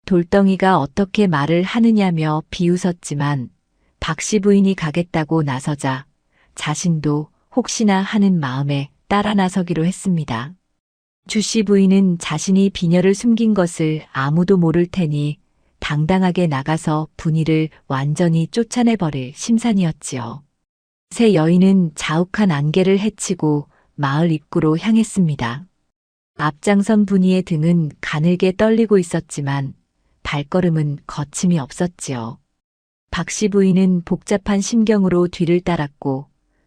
돌덩이가 어떻게 말을 하느냐며 비웃었지만 박 씨 부인이 가겠다고 나서자 자신도 혹시나 하는 마음에 따라 나서기로 했습니다. 주 씨 부인은 자신이 비녀를 숨긴 것을 아무도 모를 테니 당당하게 나가서 분이를 완전히 쫓아내버릴 심산이었지요. 새 여인은 자욱한 안개를 헤치고 마을 입구로 향했습니다. 앞장선 분이의 등은 가늘게 떨리고 있었지만 발걸음은 거침이 없었지요. 박 씨 부인은 복잡한 심경으로 뒤를 따랐고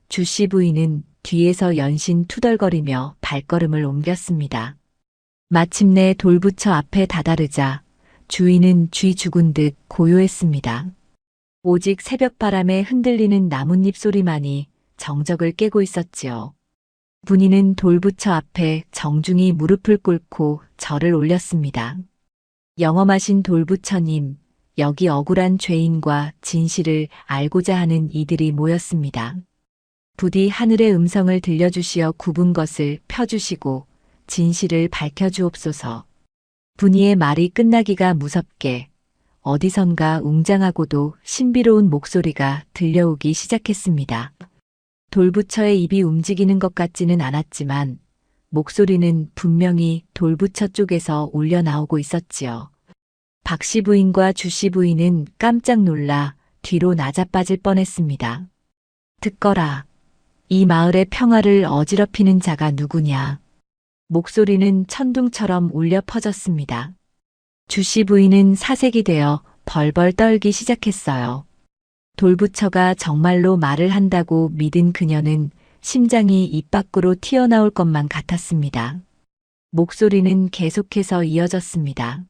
주 씨 부인은 뒤에서 연신 투덜거리며 발걸음을 옮겼습니다. 마침내 돌부처 앞에 다다르자 주인은 쥐 죽은 듯 고요했습니다. 오직 새벽바람에 흔들리는 나뭇잎 소리만이 정적을 깨고 있었지요. 분이는 돌부처 앞에 정중히 무릎을 꿇고 절을 올렸습니다. 영험하신 돌부처님, 여기 억울한 죄인과 진실을 알고자 하는 이들이 모였습니다. 부디 하늘의 음성을 들려주시어 굽은 것을 펴주시고 진실을 밝혀주옵소서. 분이의 말이 끝나기가 무섭게 어디선가 웅장하고도 신비로운 목소리가 들려오기 시작했습니다. 돌부처의 입이 움직이는 것 같지는 않았지만 목소리는 분명히 돌부처 쪽에서 울려 나오고 있었지요. 박 씨 부인과 주 씨 부인은 깜짝 놀라 뒤로 나자빠질 뻔했습니다. 듣거라. 이 마을의 평화를 어지럽히는 자가 누구냐. 목소리는 천둥처럼 울려 퍼졌습니다. 주 씨 부인은 사색이 되어 벌벌 떨기 시작했어요. 돌부처가 정말로 말을 한다고 믿은 그녀는 심장이 입 밖으로 튀어나올 것만 같았습니다. 목소리는 계속해서 이어졌습니다.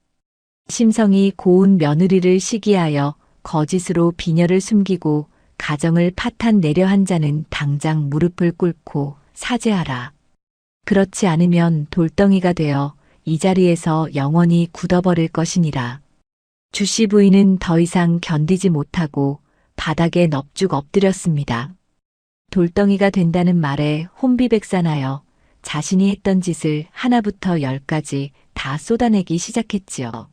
심성이 고운 며느리를 시기하여 거짓으로 비녀를 숨기고 가정을 파탄 내려 한 자는 당장 무릎을 꿇고 사죄하라. 그렇지 않으면 돌덩이가 되어 이 자리에서 영원히 굳어버릴 것이니라. 주 씨 부인은 더 이상 견디지 못하고 바닥에 넙죽 엎드렸습니다. 돌덩이가 된다는 말에 혼비백산하여 자신이 했던 짓을 하나부터 열까지 다 쏟아내기 시작했지요.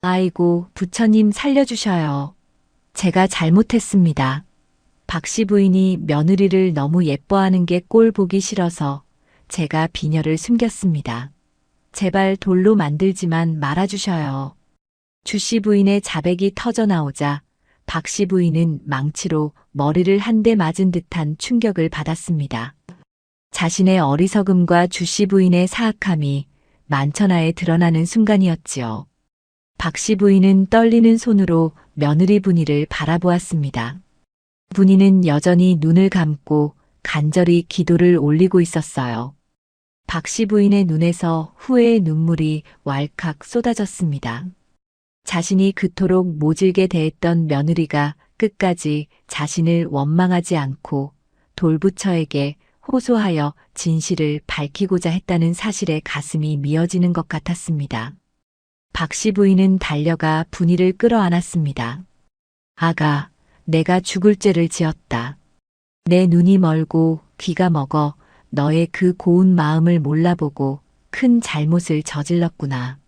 아이고, 부처님 살려주셔요. 제가 잘못했습니다. 박 씨 부인이 며느리를 너무 예뻐하는 게 꼴 보기 싫어서 제가 비녀를 숨겼습니다. 제발 돌로 만들지만 말아주셔요. 주 씨 부인의 자백이 터져 나오자 박 씨 부인은 망치로 머리를 한 대 맞은 듯한 충격을 받았습니다. 자신의 어리석음과 주 씨 부인의 사악함이 만천하에 드러나는 순간이었지요. 박 씨 부인은 떨리는 손으로 며느리 분이를 바라보았습니다. 분이는 여전히 눈을 감고 간절히 기도를 올리고 있었어요. 박 씨 부인의 눈에서 후회의 눈물이 왈칵 쏟아졌습니다. 자신이 그토록 모질게 대했던 며느리가 끝까지 자신을 원망하지 않고 돌부처에게 호소하여 진실을 밝히고자 했다는 사실에 가슴이 미어지는 것 같았습니다. 박 씨 부인은 달려가 분이를 끌어안았습니다. 아가, 내가 죽을 죄를 지었다. 내 눈이 멀고 귀가 먹어 너의 그 고운 마음을 몰라보고 큰 잘못을 저질렀구나.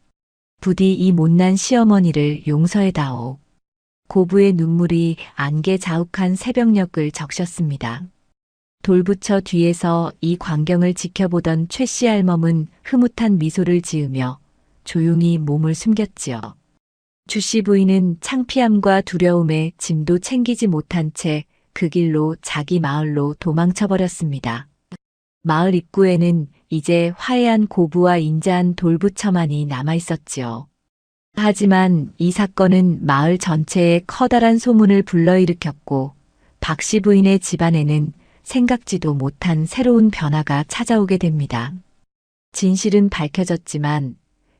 부디 이 못난 시어머니를 용서해다오. 고부의 눈물이 안개 자욱한 새벽녘을 적셨습니다. 돌부처 뒤에서 이 광경을 지켜보던 최씨 할멈은 흐뭇한 미소를 지으며 조용히 몸을 숨겼지요. 주씨 부인은 창피함과 두려움에 짐도 챙기지 못한 채 그 길로 자기 마을로 도망쳐버렸습니다. 마을 입구에는 이제 화해한 고부와 인자한 돌부처만이 남아있었지요. 하지만 이 사건은 마을 전체에 커다란 소문을 불러일으켰고 박씨 부인의 집안에는 생각지도 못한 새로운 변화가 찾아오게 됩니다. 진실은 밝혀졌지만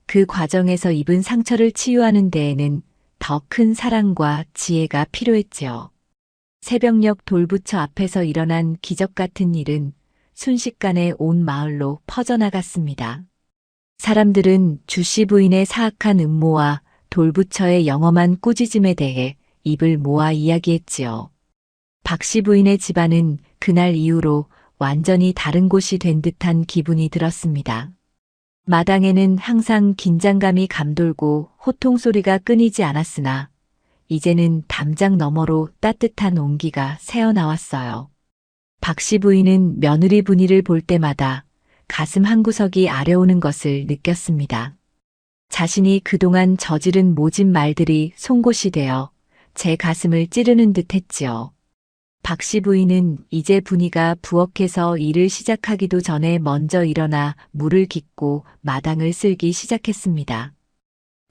그 과정에서 입은 상처를 치유하는 데에는 더 큰 사랑과 지혜가 필요했지요. 새벽녘 돌부처 앞에서 일어난 기적 같은 일은 순식간에 온 마을로 퍼져나갔습니다. 사람들은 주씨 부인의 사악한 음모와 돌부처의 영험한 꾸짖음에 대해 입을 모아 이야기했지요. 박씨 부인의 집안은 그날 이후로 완전히 다른 곳이 된 듯한 기분이 들었습니다. 마당에는 항상 긴장감이 감돌고 호통 소리가 끊이지 않았으나 이제는 담장 너머로 따뜻한 온기가 새어나왔어요. 박씨 부인은 며느리 분이를 볼 때마다 가슴 한구석이 아려오는 것을 느꼈습니다. 자신이 그동안 저지른 모진 말들이 송곳이 되어 제 가슴을 찌르는 듯 했지요. 박씨 부인은 이제 분이가 부엌에서 일을 시작하기도 전에 먼저 일어나 물을 깃고 마당을 쓸기 시작했습니다.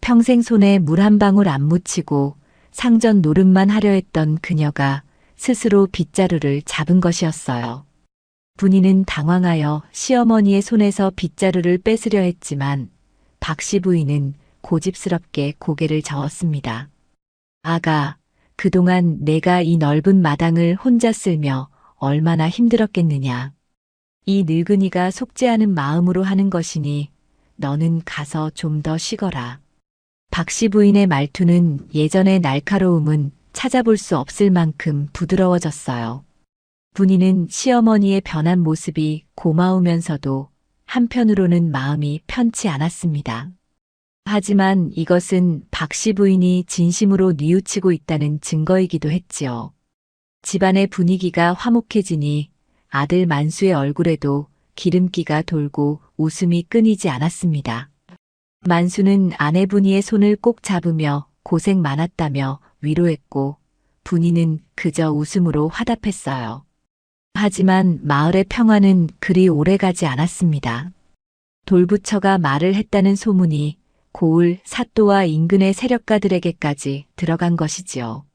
평생 손에 물 한 방울 안 묻히고 상전 노릇만 하려 했던 그녀가 스스로 빗자루를 잡은 것이었어요. 분이는 당황하여 시어머니의 손에서 빗자루를 뺏으려 했지만 박씨 부인은 고집스럽게 고개를 저었습니다. 아가, 그동안 내가 이 넓은 마당을 혼자 쓸며 얼마나 힘들었겠느냐. 이 늙은이가 속지 않은 마음으로 하는 것이니 너는 가서 좀 더 쉬거라. 박씨 부인의 말투는 예전의 날카로움은 찾아볼 수 없을 만큼 부드러워졌어요. 분이는 시어머니의 변한 모습이 고마우면서도 한편으로는 마음이 편치 않았습니다. 하지만 이것은 박씨 부인이 진심으로 뉘우치고 있다는 증거이기도 했지요. 집안의 분위기가 화목해지니 아들 만수의 얼굴에도 기름기가 돌고 웃음이 끊이지 않았습니다. 만수는 아내 분이의 손을 꼭 잡으며 고생 많았다며 위로했고 분이는 그저 웃음으로 화답했어요. 하지만 마을의 평화는 그리 오래가지 않았습니다. 돌부처가 말을 했다는 소문이 고을, 사또와 인근의 세력가들에게까지 들어간 것이지요.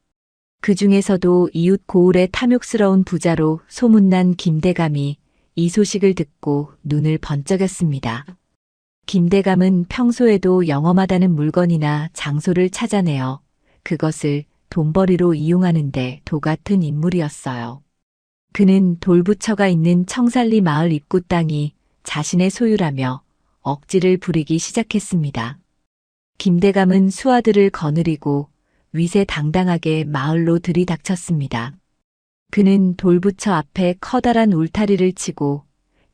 그 중에서도 이웃 고을의 탐욕스러운 부자로 소문난 김대감이 이 소식을 듣고 눈을 번쩍였습니다. 김대감은 평소에도 영험하다는 물건이나 장소를 찾아내어 그것을 돈벌이로 이용하는데 도같은 인물이었어요. 그는 돌부처가 있는 청살리 마을 입구 땅이 자신의 소유라며 억지를 부리기 시작했습니다. 김대감은 수하들을 거느리고 위세당당하게 마을로 들이닥쳤습니다. 그는 돌부처 앞에 커다란 울타리를 치고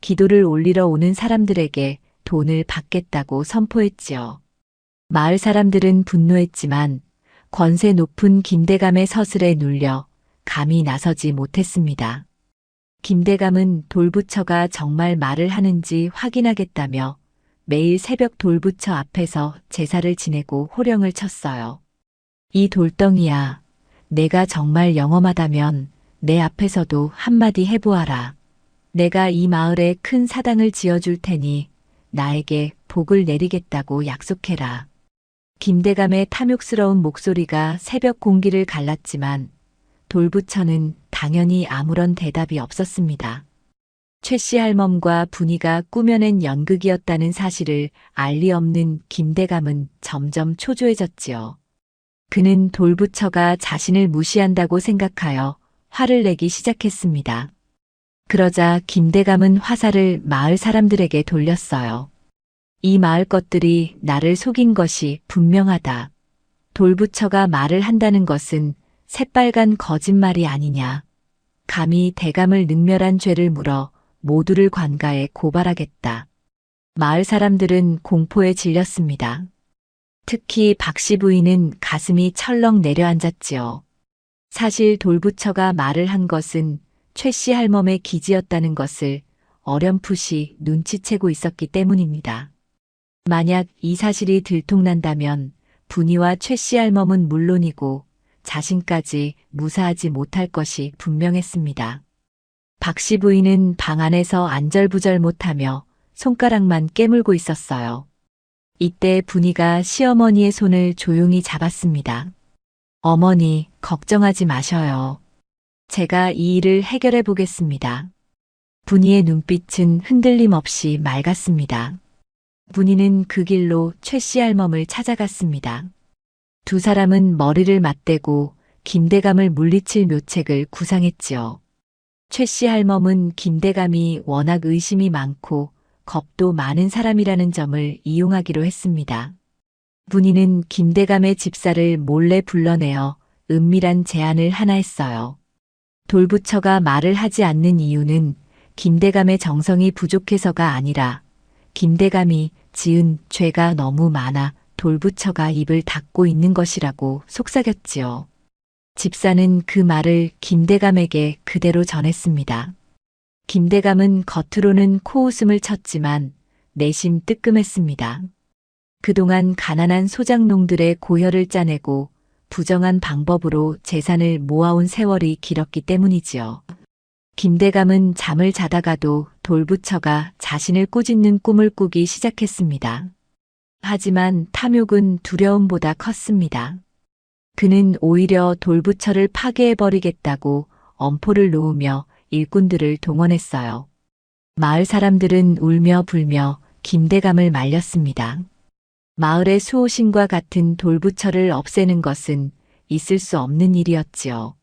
기도를 올리러 오는 사람들에게 돈을 받겠다고 선포했지요. 마을 사람들은 분노했지만 권세 높은 김대감의 서슬에 눌려 감히 나서지 못했습니다. 김대감은 돌부처가 정말 말을 하는지 확인하겠다며 매일 새벽 돌부처 앞에서 제사를 지내고 호령을 쳤어요. 이 돌덩이야, 내가 정말 영험하다면 내 앞에서도 한마디 해보아라. 내가 이 마을에 큰 사당을 지어줄 테니 나에게 복을 내리겠다고 약속해라. 김대감의 탐욕스러운 목소리가 새벽 공기를 갈랐지만 돌부처는 당연히 아무런 대답이 없었습니다. 최씨 할멈과 분이가 꾸며낸 연극이었다는 사실을 알리 없는 김대감은 점점 초조해졌지요. 그는 돌부처가 자신을 무시한다고 생각하여 화를 내기 시작했습니다. 그러자 김대감은 화살을 마을 사람들에게 돌렸어요. 이 마을 것들이 나를 속인 것이 분명하다. 돌부처가 말을 한다는 것은 새빨간 거짓말이 아니냐. 감히 대감을 능멸한 죄를 물어 모두를 관가에 고발하겠다. 마을 사람들은 공포에 질렸습니다. 특히 박씨 부인은 가슴이 철렁 내려앉았지요. 사실 돌부처가 말을 한 것은 최씨 할멈의 기지였다는 것을 어렴풋이 눈치채고 있었기 때문입니다. 만약 이 사실이 들통난다면 분이와 최씨 할멈은 물론이고 자신까지 무사하지 못할 것이 분명했습니다. 박씨 부인은 방 안에서 안절부절 못하며 손가락만 깨물고 있었어요. 이때 분이가 시어머니의 손을 조용히 잡았습니다. 어머니, 걱정하지 마셔요. 제가 이 일을 해결해 보겠습니다. 분이의 눈빛은 흔들림 없이 맑았습니다. 분이는 그 길로 최씨 할멈을 찾아갔습니다. 두 사람은 머리를 맞대고 김대감을 물리칠 묘책을 구상했지요. 최씨 할멈은 김대감이 워낙 의심이 많고 겁도 많은 사람이라는 점을 이용하기로 했습니다. 분이는 김대감의 집사를 몰래 불러내어 은밀한 제안을 하나 했어요. 돌부처가 말을 하지 않는 이유는 김대감의 정성이 부족해서가 아니라 김대감이 지은 죄가 너무 많아 돌부처가 입을 닫고 있는 것이라고 속삭였지요. 집사는 그 말을 김대감에게 그대로 전했습니다. 김대감은 겉으로는 코웃음을 쳤지만 내심 뜨끔했습니다. 그동안 가난한 소장농들의 고혈을 짜내고 부정한 방법으로 재산을 모아온 세월이 길었기 때문이지요. 김대감은 잠을 자다가도 돌부처가 자신을 꾸짖는 꿈을 꾸기 시작했습니다. 하지만 탐욕은 두려움보다 컸습니다. 그는 오히려 돌부처를 파괴해버리겠다고 엄포를 놓으며 일꾼들을 동원했어요. 마을 사람들은 울며 불며 김대감을 말렸습니다. 마을의 수호신과 같은 돌부처를 없애는 것은 있을 수 없는 일이었지요.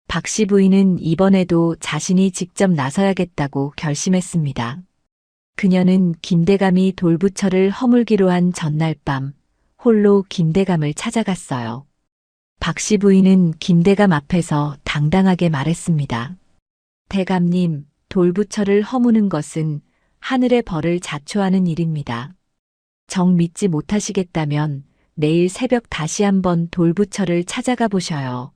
박씨 부인은 이번에도 자신이 직접 나서야겠다고 결심했습니다. 그녀는 김대감이 돌부처를 허물기로 한 전날 밤 홀로 김대감을 찾아갔어요. 박씨 부인은 김대감 앞에서 당당하게 말했습니다. 대감님, 돌부처를 허무는 것은 하늘의 벌을 자초하는 일입니다. 정 믿지 못하시겠다면 내일 새벽 다시 한번 돌부처를 찾아가 보셔요.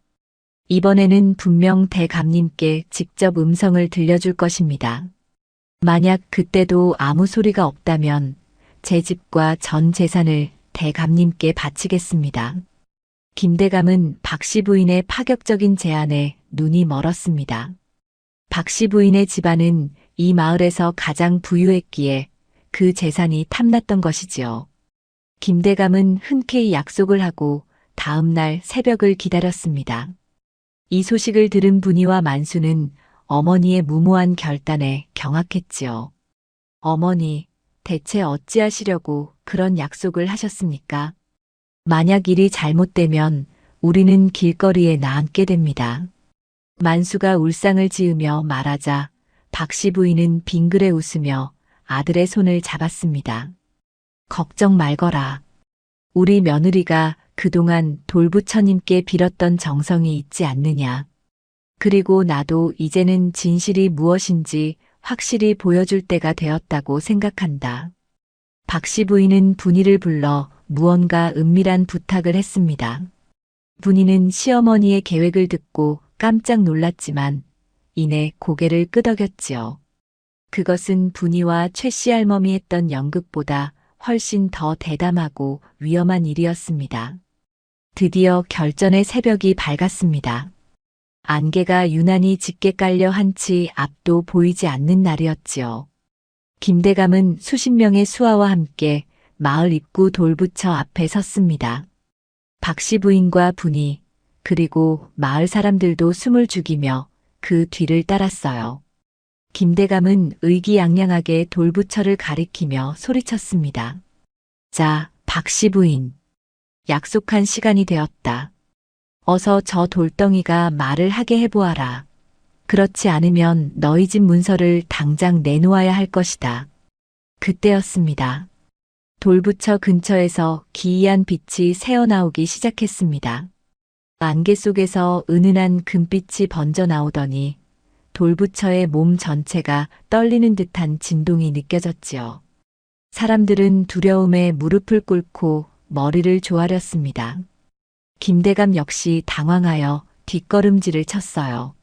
이번에는 분명 대감님께 직접 음성을 들려줄 것입니다. 만약 그때도 아무 소리가 없다면 제 집과 전 재산을 대감님께 바치겠습니다. 김대감은 박씨 부인의 파격적인 제안에 눈이 멀었습니다. 박씨 부인의 집안은 이 마을에서 가장 부유했기에 그 재산이 탐났던 것이지요. 김대감은 흔쾌히 약속을 하고 다음 날 새벽을 기다렸습니다. 이 소식을 들은 분이와 만수는 어머니의 무모한 결단에 경악했지요. 어머니, 대체 어찌하시려고 그런 약속을 하셨습니까? 만약 일이 잘못되면 우리는 길거리에 나앉게 됩니다. 만수가 울상을 지으며 말하자 박씨 부인은 빙그레 웃으며 아들의 손을 잡았습니다. 걱정 말거라. 우리 며느리가 그동안 돌부처님께 빌었던 정성이 있지 않느냐. 그리고 나도 이제는 진실이 무엇인지 확실히 보여줄 때가 되었다고 생각한다. 박씨 부인은 분이를 불러 무언가 은밀한 부탁을 했습니다. 분이는 시어머니의 계획을 듣고 깜짝 놀랐지만 이내 고개를 끄덕였지요. 그것은 분이와 최씨 할멈이 했던 연극보다 훨씬 더 대담하고 위험한 일이었습니다. 드디어 결전의 새벽이 밝았습니다. 안개가 유난히 짙게 깔려 한치 앞도 보이지 않는 날이었지요. 김대감은 수십 명의 수하와 함께 마을 입구 돌부처 앞에 섰습니다. 박씨 부인과 분이 그리고 마을 사람들도 숨을 죽이며 그 뒤를 따랐어요. 김대감은 의기양양하게 돌부처를 가리키며 소리쳤습니다. 자, 박씨 부인. 약속한 시간이 되었다. 어서 저 돌덩이가 말을 하게 해보아라. 그렇지 않으면 너희 집 문서를 당장 내놓아야 할 것이다. 그때였습니다. 돌부처 근처에서 기이한 빛이 새어나오기 시작했습니다. 안개 속에서 은은한 금빛이 번져 나오더니 돌부처의 몸 전체가 떨리는 듯한 진동이 느껴졌지요. 사람들은 두려움에 무릎을 꿇고 머리를 조아렸습니다. 김대감 역시 당황하여 뒷걸음질을 쳤어요.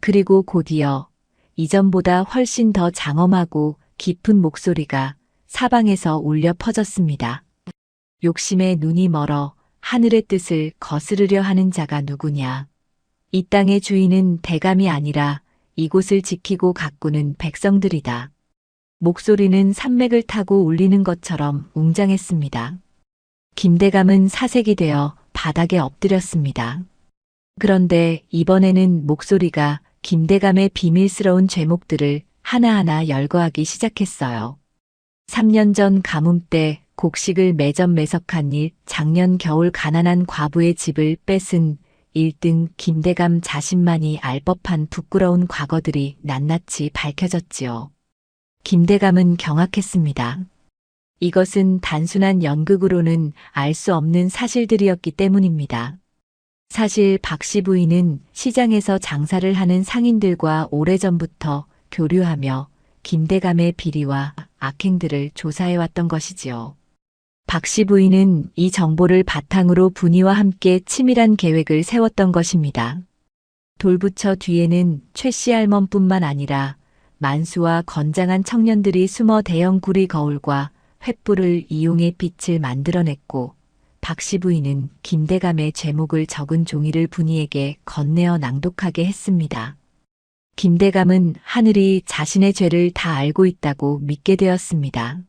그리고 곧이어 이전보다 훨씬 더 장엄하고 깊은 목소리가 사방에서 울려 퍼졌습니다. 욕심에 눈이 멀어 하늘의 뜻을 거스르려 하는 자가 누구냐. 이 땅의 주인은 대감이 아니라 이곳을 지키고 가꾸는 백성들이다. 목소리는 산맥을 타고 울리는 것처럼 웅장했습니다. 김대감은 사색이 되어 바닥에 엎드렸습니다. 그런데 이번에는 목소리가 김대감의 비밀스러운 죄목들을 하나하나 열거하기 시작했어요. 3년 전 가뭄 때 곡식을 매점매석한 일, 작년 겨울 가난한 과부의 집을 뺏은 일 등 김대감 자신만이 알 법한 부끄러운 과거들이 낱낱이 밝혀졌지요. 김대감은 경악했습니다. 이것은 단순한 연극으로는 알 수 없는 사실들이었기 때문입니다. 사실 박씨 부인은 시장에서 장사를 하는 상인들과 오래전부터 교류하며 김대감의 비리와 악행들을 조사해왔던 것이지요. 박씨 부인은 이 정보를 바탕으로 분이와 함께 치밀한 계획을 세웠던 것입니다. 돌부처 뒤에는 최씨 할멈뿐만 아니라 만수와 건장한 청년들이 숨어 대형 구리 거울과 횃불을 이용해 빛을 만들어냈고, 박씨 부인은 김대감의 죄목을 적은 종이를 분이에게 건네어 낭독하게 했습니다. 김대감은 하늘이 자신의 죄를 다 알고 있다고 믿게 되었습니다.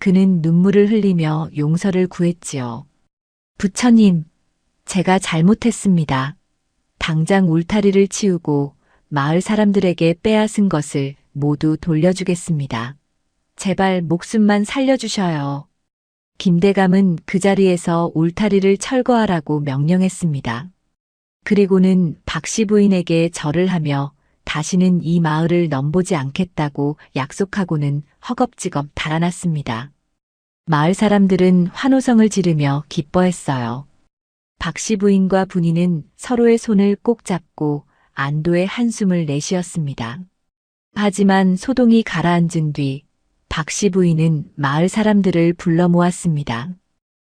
그는 눈물을 흘리며 용서를 구했지요. 부처님, 제가 잘못했습니다. 당장 울타리를 치우고 마을 사람들에게 빼앗은 것을 모두 돌려주겠습니다. 제발 목숨만 살려주셔요. 김대감은 그 자리에서 울타리를 철거하라고 명령했습니다. 그리고는 박씨 부인에게 절을 하며 다시는 이 마을을 넘보지 않겠다고 약속하고는 허겁지겁 달아났습니다. 마을 사람들은 환호성을 지르며 기뻐했어요. 박씨 부인과 분이는 서로의 손을 꼭 잡고 안도의 한숨을 내쉬었습니다. 하지만 소동이 가라앉은 뒤 박씨 부인은 마을 사람들을 불러 모았습니다.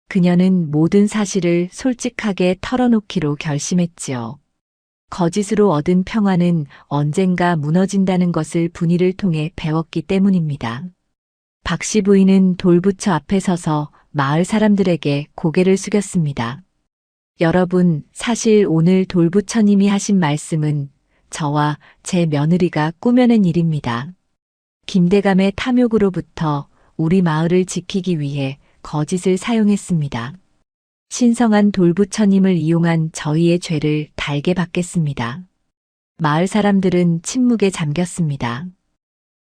그녀는 모든 사실을 솔직하게 털어놓기로 결심했지요. 거짓으로 얻은 평화는 언젠가 무너진다는 것을 분이를 통해 배웠기 때문입니다. 박씨 부인은 돌부처 앞에 서서 마을 사람들에게 고개를 숙였습니다. 여러분, 사실 오늘 돌부처님이 하신 말씀은 저와 제 며느리가 꾸며낸 일입니다. 김대감의 탐욕으로부터 우리 마을을 지키기 위해 거짓을 사용했습니다. 신성한 돌부처님을 이용한 저희의 죄를 달게 받겠습니다. 마을 사람들은 침묵에 잠겼습니다.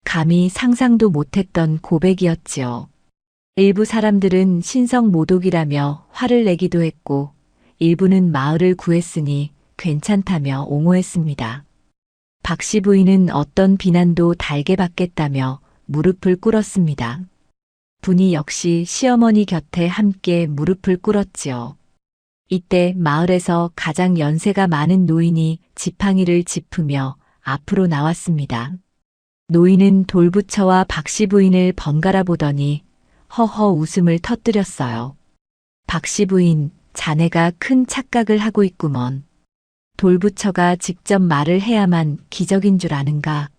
감히 상상도 못했던 고백이었지요. 일부 사람들은 신성모독이라며 화를 내기도 했고, 일부는 마을을 구했으니 괜찮다며 옹호했습니다. 박씨 부인은 어떤 비난도 달게 받겠다며 무릎을 꿇었습니다. 분이 역시 시어머니 곁에 함께 무릎을 꿇었지요. 이때 마을에서 가장 연세가 많은 노인이 지팡이를 짚으며 앞으로 나왔습니다. 노인은 돌부처와 박씨 부인을 번갈아 보더니 허허 웃음을 터뜨렸어요. 박씨 부인, 자네가 큰 착각을 하고 있구먼. 돌부처가 직접 말을 해야만 기적인 줄 아는가.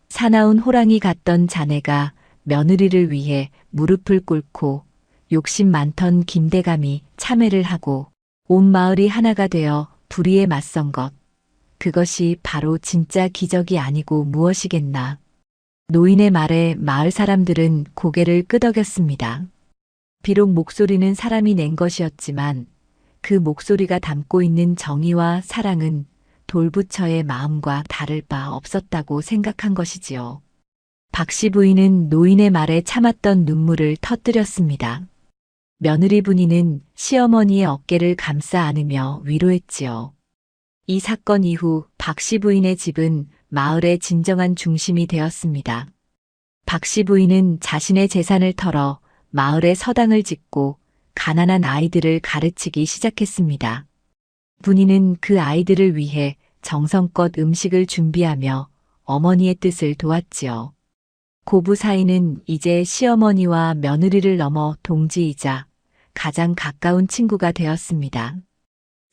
사나운 호랑이 같던 자네가 며느리를 위해 무릎을 꿇고 욕심 많던 김대감이 참회를 하고 온 마을이 하나가 되어 불의에 맞선 것. 그것이 바로 진짜 기적이 아니고 무엇이겠나. 노인의 말에 마을 사람들은 고개를 끄덕였습니다. 비록 목소리는 사람이 낸 것이었지만 그 목소리가 담고 있는 정의와 사랑은 돌부처의 마음과 다를 바 없었다고 생각한 것이지요. 박씨 부인은 노인의 말에 참았던 눈물을 터뜨렸습니다. 며느리 분이는 시어머니의 어깨를 감싸 안으며 위로했지요. 이 사건 이후 박씨 부인의 집은 마을의 진정한 중심이 되었습니다. 박씨 부인은 자신의 재산을 털어 마을에 서당을 짓고 가난한 아이들을 가르치기 시작했습니다. 분이는 그 아이들을 위해 정성껏 음식을 준비하며 어머니의 뜻을 도왔지요. 고부 사이는 이제 시어머니와 며느리를 넘어 동지이자 가장 가까운 친구가 되었습니다.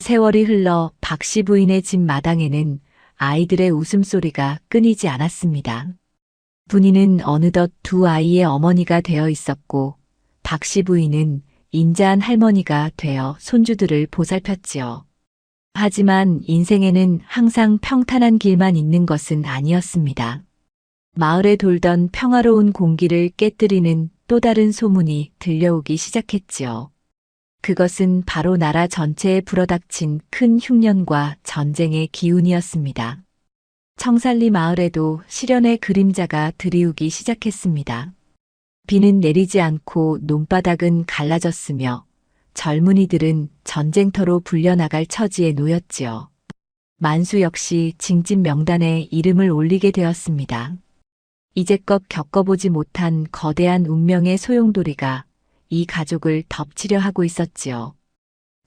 세월이 흘러 박씨 부인의 집 마당에는 아이들의 웃음소리가 끊이지 않았습니다. 분이는 어느덧 두 아이의 어머니가 되어 있었고 박씨 부인은 인자한 할머니가 되어 손주들을 보살폈지요. 하지만 인생에는 항상 평탄한 길만 있는 것은 아니었습니다. 마을에 돌던 평화로운 공기를 깨뜨리는 또 다른 소문이 들려오기 시작했지요. 그것은 바로 나라 전체에 불어닥친 큰 흉년과 전쟁의 기운이었습니다. 청살리 마을에도 시련의 그림자가 드리우기 시작했습니다. 비는 내리지 않고 논바닥은 갈라졌으며 젊은이들은 전쟁터로 불려나갈 처지에 놓였지요. 만수 역시 징집 명단에 이름을 올리게 되었습니다. 이제껏 겪어보지 못한 거대한 운명의 소용돌이가 이 가족을 덮치려 하고 있었지요.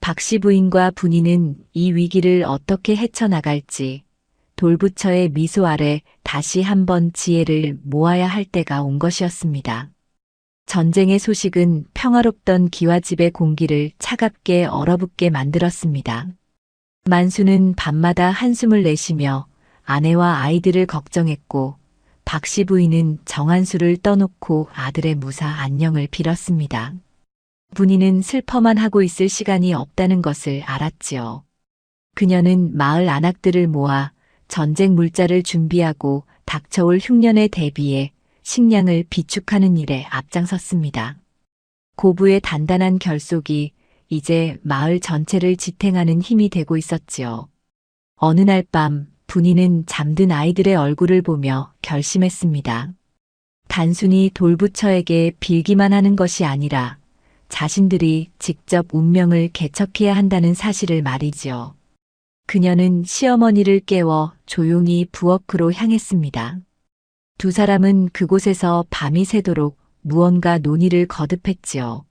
박씨 부인과 분이는 이 위기를 어떻게 헤쳐나갈지 돌부처의 미소 아래 다시 한번 지혜를 모아야 할 때가 온 것이었습니다. 전쟁의 소식은 평화롭던 기와집의 공기를 차갑게 얼어붙게 만들었습니다. 만수는 밤마다 한숨을 내쉬며 아내와 아이들을 걱정했고 박씨 부인은 정한수를 떠놓고 아들의 무사 안녕을 빌었습니다. 분이는 슬퍼만 하고 있을 시간이 없다는 것을 알았지요. 그녀는 마을 안악들을 모아 전쟁 물자를 준비하고 닥쳐올 흉년에 대비해 식량을 비축하는 일에 앞장섰습니다. 고부의 단단한 결속이 이제 마을 전체를 지탱하는 힘이 되고 있었지요. 어느 날 밤 분이는 잠든 아이들의 얼굴을 보며 결심했습니다. 단순히 돌부처에게 빌기만 하는 것이 아니라 자신들이 직접 운명을 개척해야 한다는 사실을 말이지요. 그녀는 시어머니를 깨워 조용히 부엌으로 향했습니다. 두 사람은 그곳에서 밤이 새도록 무언가 논의를 거듭했지요.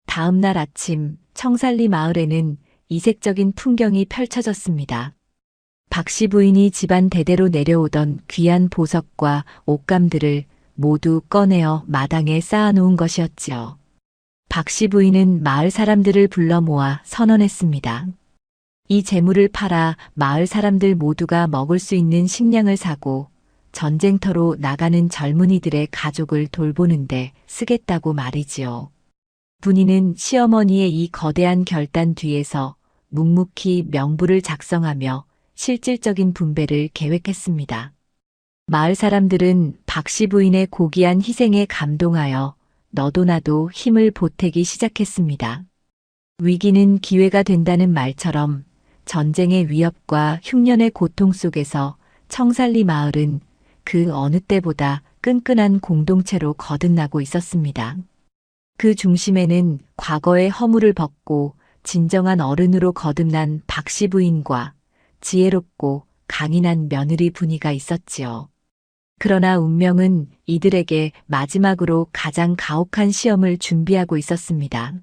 다음 날 아침 청살리 마을에는 이색적인 풍경이 펼쳐졌습니다. 박씨 부인이 집안 대대로 내려오던 귀한 보석과 옷감들을 모두 꺼내어 마당에 쌓아놓은 것이었지요. 박씨 부인은 마을 사람들을 불러 모아 선언했습니다. 이 재물을 팔아 마을 사람들 모두가 먹을 수 있는 식량을 사고 전쟁터로 나가는 젊은이들의 가족을 돌보는데 쓰겠다고 말이지요. 분이는 시어머니의 이 거대한 결단 뒤에서 묵묵히 명부를 작성하며 실질적인 분배를 계획했습니다. 마을 사람들은 박씨 부인의 고귀한 희생에 감동하여 너도 나도 힘을 보태기 시작했습니다. 위기는 기회가 된다는 말처럼 전쟁의 위협과 흉년의 고통 속에서 청살리 마을은 그 어느 때보다 끈끈한 공동체로 거듭나고 있었습니다. 그 중심에는 과거의 허물을 벗고 진정한 어른으로 거듭난 박씨 부인과 지혜롭고 강인한 며느리 분이가 있었지요. 그러나 운명은 이들에게 마지막으로 가장 가혹한 시험을 준비하고 있었습니다.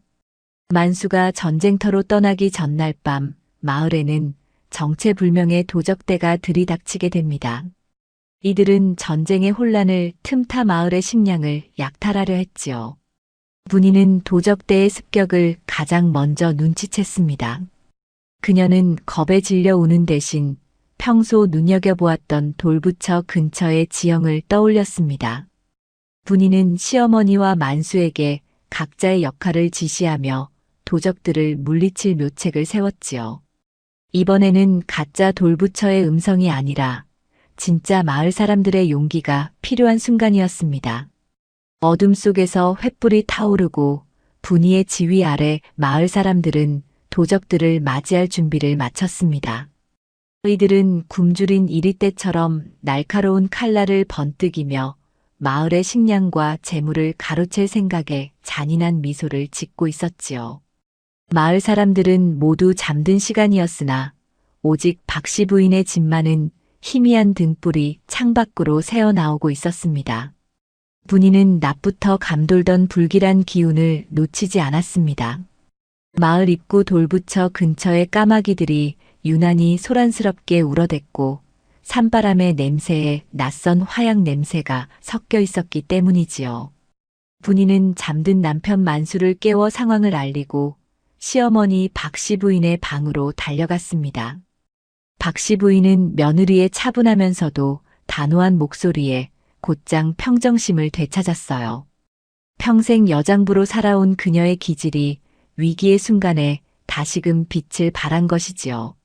만수가 전쟁터로 떠나기 전날 밤 마을에는 정체불명의 도적대가 들이닥치게 됩니다. 이들은 전쟁의 혼란을 틈타 마을의 식량을 약탈하려 했지요. 분이는 도적대의 습격을 가장 먼저 눈치챘습니다. 그녀는 겁에 질려 우는 대신 평소 눈여겨보았던 돌부처 근처의 지형을 떠올렸습니다. 분이는 시어머니와 만수에게 각자의 역할을 지시하며 도적들을 물리칠 묘책을 세웠지요. 이번에는 가짜 돌부처의 음성이 아니라 진짜 마을 사람들의 용기가 필요한 순간이었습니다. 어둠 속에서 횃불이 타오르고 분이의 지휘 아래 마을 사람들은 도적들을 맞이할 준비를 마쳤습니다. 이들은 굶주린 이리떼처럼 날카로운 칼날을 번뜩이며 마을의 식량과 재물을 가로챌 생각에 잔인한 미소를 짓고 있었지요. 마을 사람들은 모두 잠든 시간이었으나 오직 박씨 부인의 집만은 희미한 등불이 창밖으로 새어나오고 있었습니다. 분이는 낮부터 감돌던 불길한 기운을 놓치지 않았습니다. 마을 입구 돌부처 근처의 까마귀들이 유난히 소란스럽게 울어댔고 산바람의 냄새에 낯선 화약 냄새가 섞여 있었기 때문이지요. 분이는 잠든 남편 만수를 깨워 상황을 알리고 시어머니 박씨 부인의 방으로 달려갔습니다. 박씨 부인은 며느리의 차분하면서도 단호한 목소리에 곧장 평정심을 되찾았어요. 평생 여장부로 살아온 그녀의 기질이 위기의 순간에 다시금 빛을 발한 것이지요.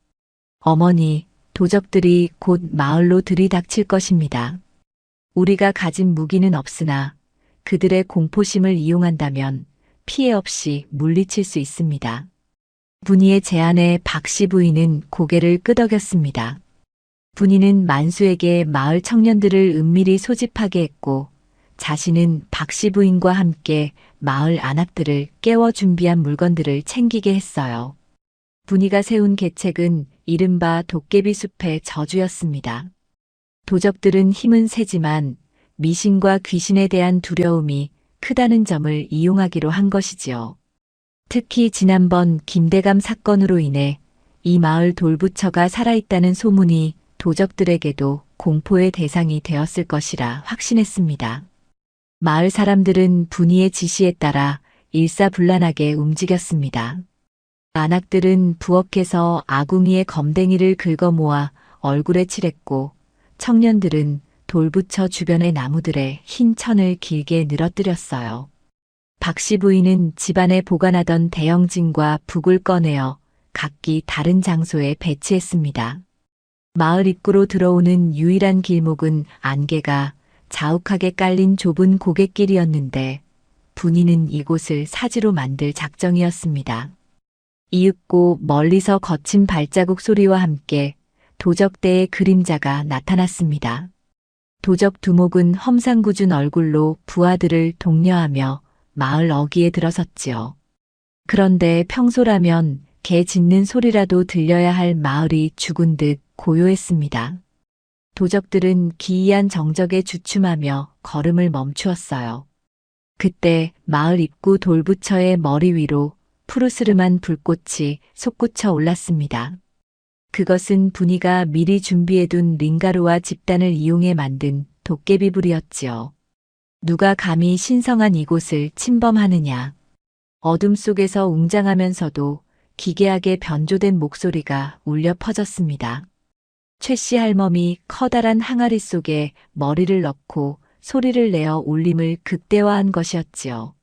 어머니, 도적들이 곧 마을로 들이닥칠 것입니다. 우리가 가진 무기는 없으나 그들의 공포심을 이용한다면 피해 없이 물리칠 수 있습니다. 분이의 제안에 박씨 부인은 고개를 끄덕였습니다. 분이는 만수에게 마을 청년들을 은밀히 소집하게 했고 자신은 박씨 부인과 함께 마을 안악들을 깨워 준비한 물건들을 챙기게 했어요. 분이가 세운 계책은 이른바 도깨비 숲의 저주였습니다. 도적들은 힘은 세지만 미신과 귀신에 대한 두려움이 크다는 점을 이용하기로 한 것이지요. 특히 지난번 김대감 사건으로 인해 이 마을 돌부처가 살아있다는 소문이 도적들에게도 공포의 대상이 되었을 것이라 확신했습니다. 마을 사람들은 분이의 지시에 따라 일사불란하게 움직였습니다. 안악들은 부엌에서 아궁이에 검댕이를 긁어 모아 얼굴에 칠했고 청년들은 돌부처 주변의 나무들에 흰 천을 길게 늘어뜨렸어요. 박씨 부인은 집안에 보관하던 대형진과 북을 꺼내어 각기 다른 장소에 배치했습니다. 마을 입구로 들어오는 유일한 길목은 안개가 자욱하게 깔린 좁은 고갯길이었는데 분이는 이곳을 사지로 만들 작정이었습니다. 이윽고 멀리서 거친 발자국 소리와 함께 도적대의 그림자가 나타났습니다. 도적 두목은 험상궂은 얼굴로 부하들을 독려하며 마을 어귀에 들어섰지요. 그런데 평소라면 개 짖는 소리라도 들려야 할 마을이 죽은 듯 고요했습니다. 도적들은 기이한 정적에 주춤하며 걸음을 멈추었어요. 그때 마을 입구 돌부처의 머리 위로 푸르스름한 불꽃이 솟구쳐 올랐습니다. 그것은 분이가 미리 준비해둔 링가루와 집단을 이용해 만든 도깨비불이었지요. 누가 감히 신성한 이곳을 침범하느냐. 어둠 속에서 웅장하면서도 기괴하게 변조된 목소리가 울려 퍼졌습니다. 최씨 할멈이 커다란 항아리 속에 머리를 넣고 소리를 내어 울림을 극대화한 것이었지요.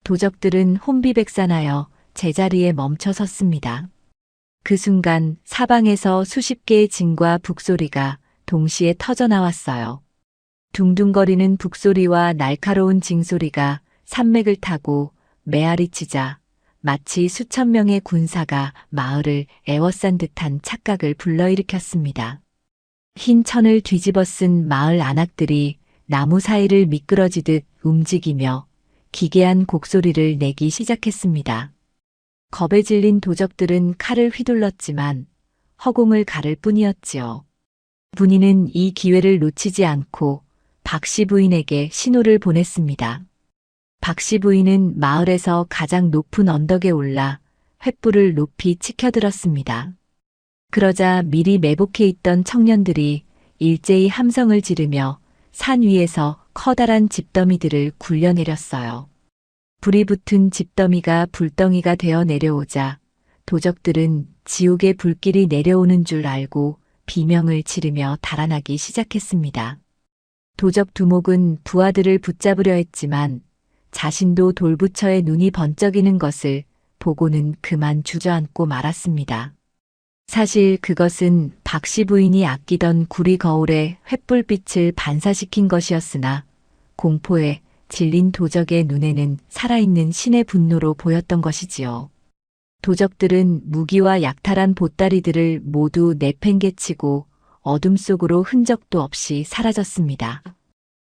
도적들은 혼비백산하여 제자리에 멈춰 섰습니다. 그 순간 사방에서 수십 개의 진과 북소리가 동시에 터져나왔어요. 둥둥거리는 북소리와 날카로운 징소리가 산맥을 타고 메아리치자 마치 수천 명의 군사가 마을을 에워싼 듯한 착각을 불러일으켰습니다. 흰 천을 뒤집어 쓴 마을 안악들이 나무 사이를 미끄러지듯 움직이며 기괴한 곡소리를 내기 시작했습니다. 겁에 질린 도적들은 칼을 휘둘렀지만 허공을 가를 뿐이었지요. 분이는 이 기회를 놓치지 않고 박씨 부인에게 신호를 보냈습니다. 박씨 부인은 마을에서 가장 높은 언덕에 올라 횃불을 높이 치켜들었습니다. 그러자 미리 매복해 있던 청년들이 일제히 함성을 지르며 산 위에서 커다란 집더미들을 굴려내렸어요. 불이 붙은 집더미가 불덩이가 되어 내려오자 도적들은 지옥의 불길이 내려오는 줄 알고 비명을 지르며 달아나기 시작했습니다. 도적 두목은 부하들을 붙잡으려 했지만 자신도 돌부처의 눈이 번쩍이는 것을 보고는 그만 주저앉고 말았습니다. 사실 그것은 박씨 부인이 아끼던 구리 거울에 횃불빛을 반사시킨 것이었으나 공포에 질린 도적의 눈에는 살아있는 신의 분노로 보였던 것이지요. 도적들은 무기와 약탈한 보따리들을 모두 내팽개치고 어둠 속으로 흔적도 없이 사라졌습니다.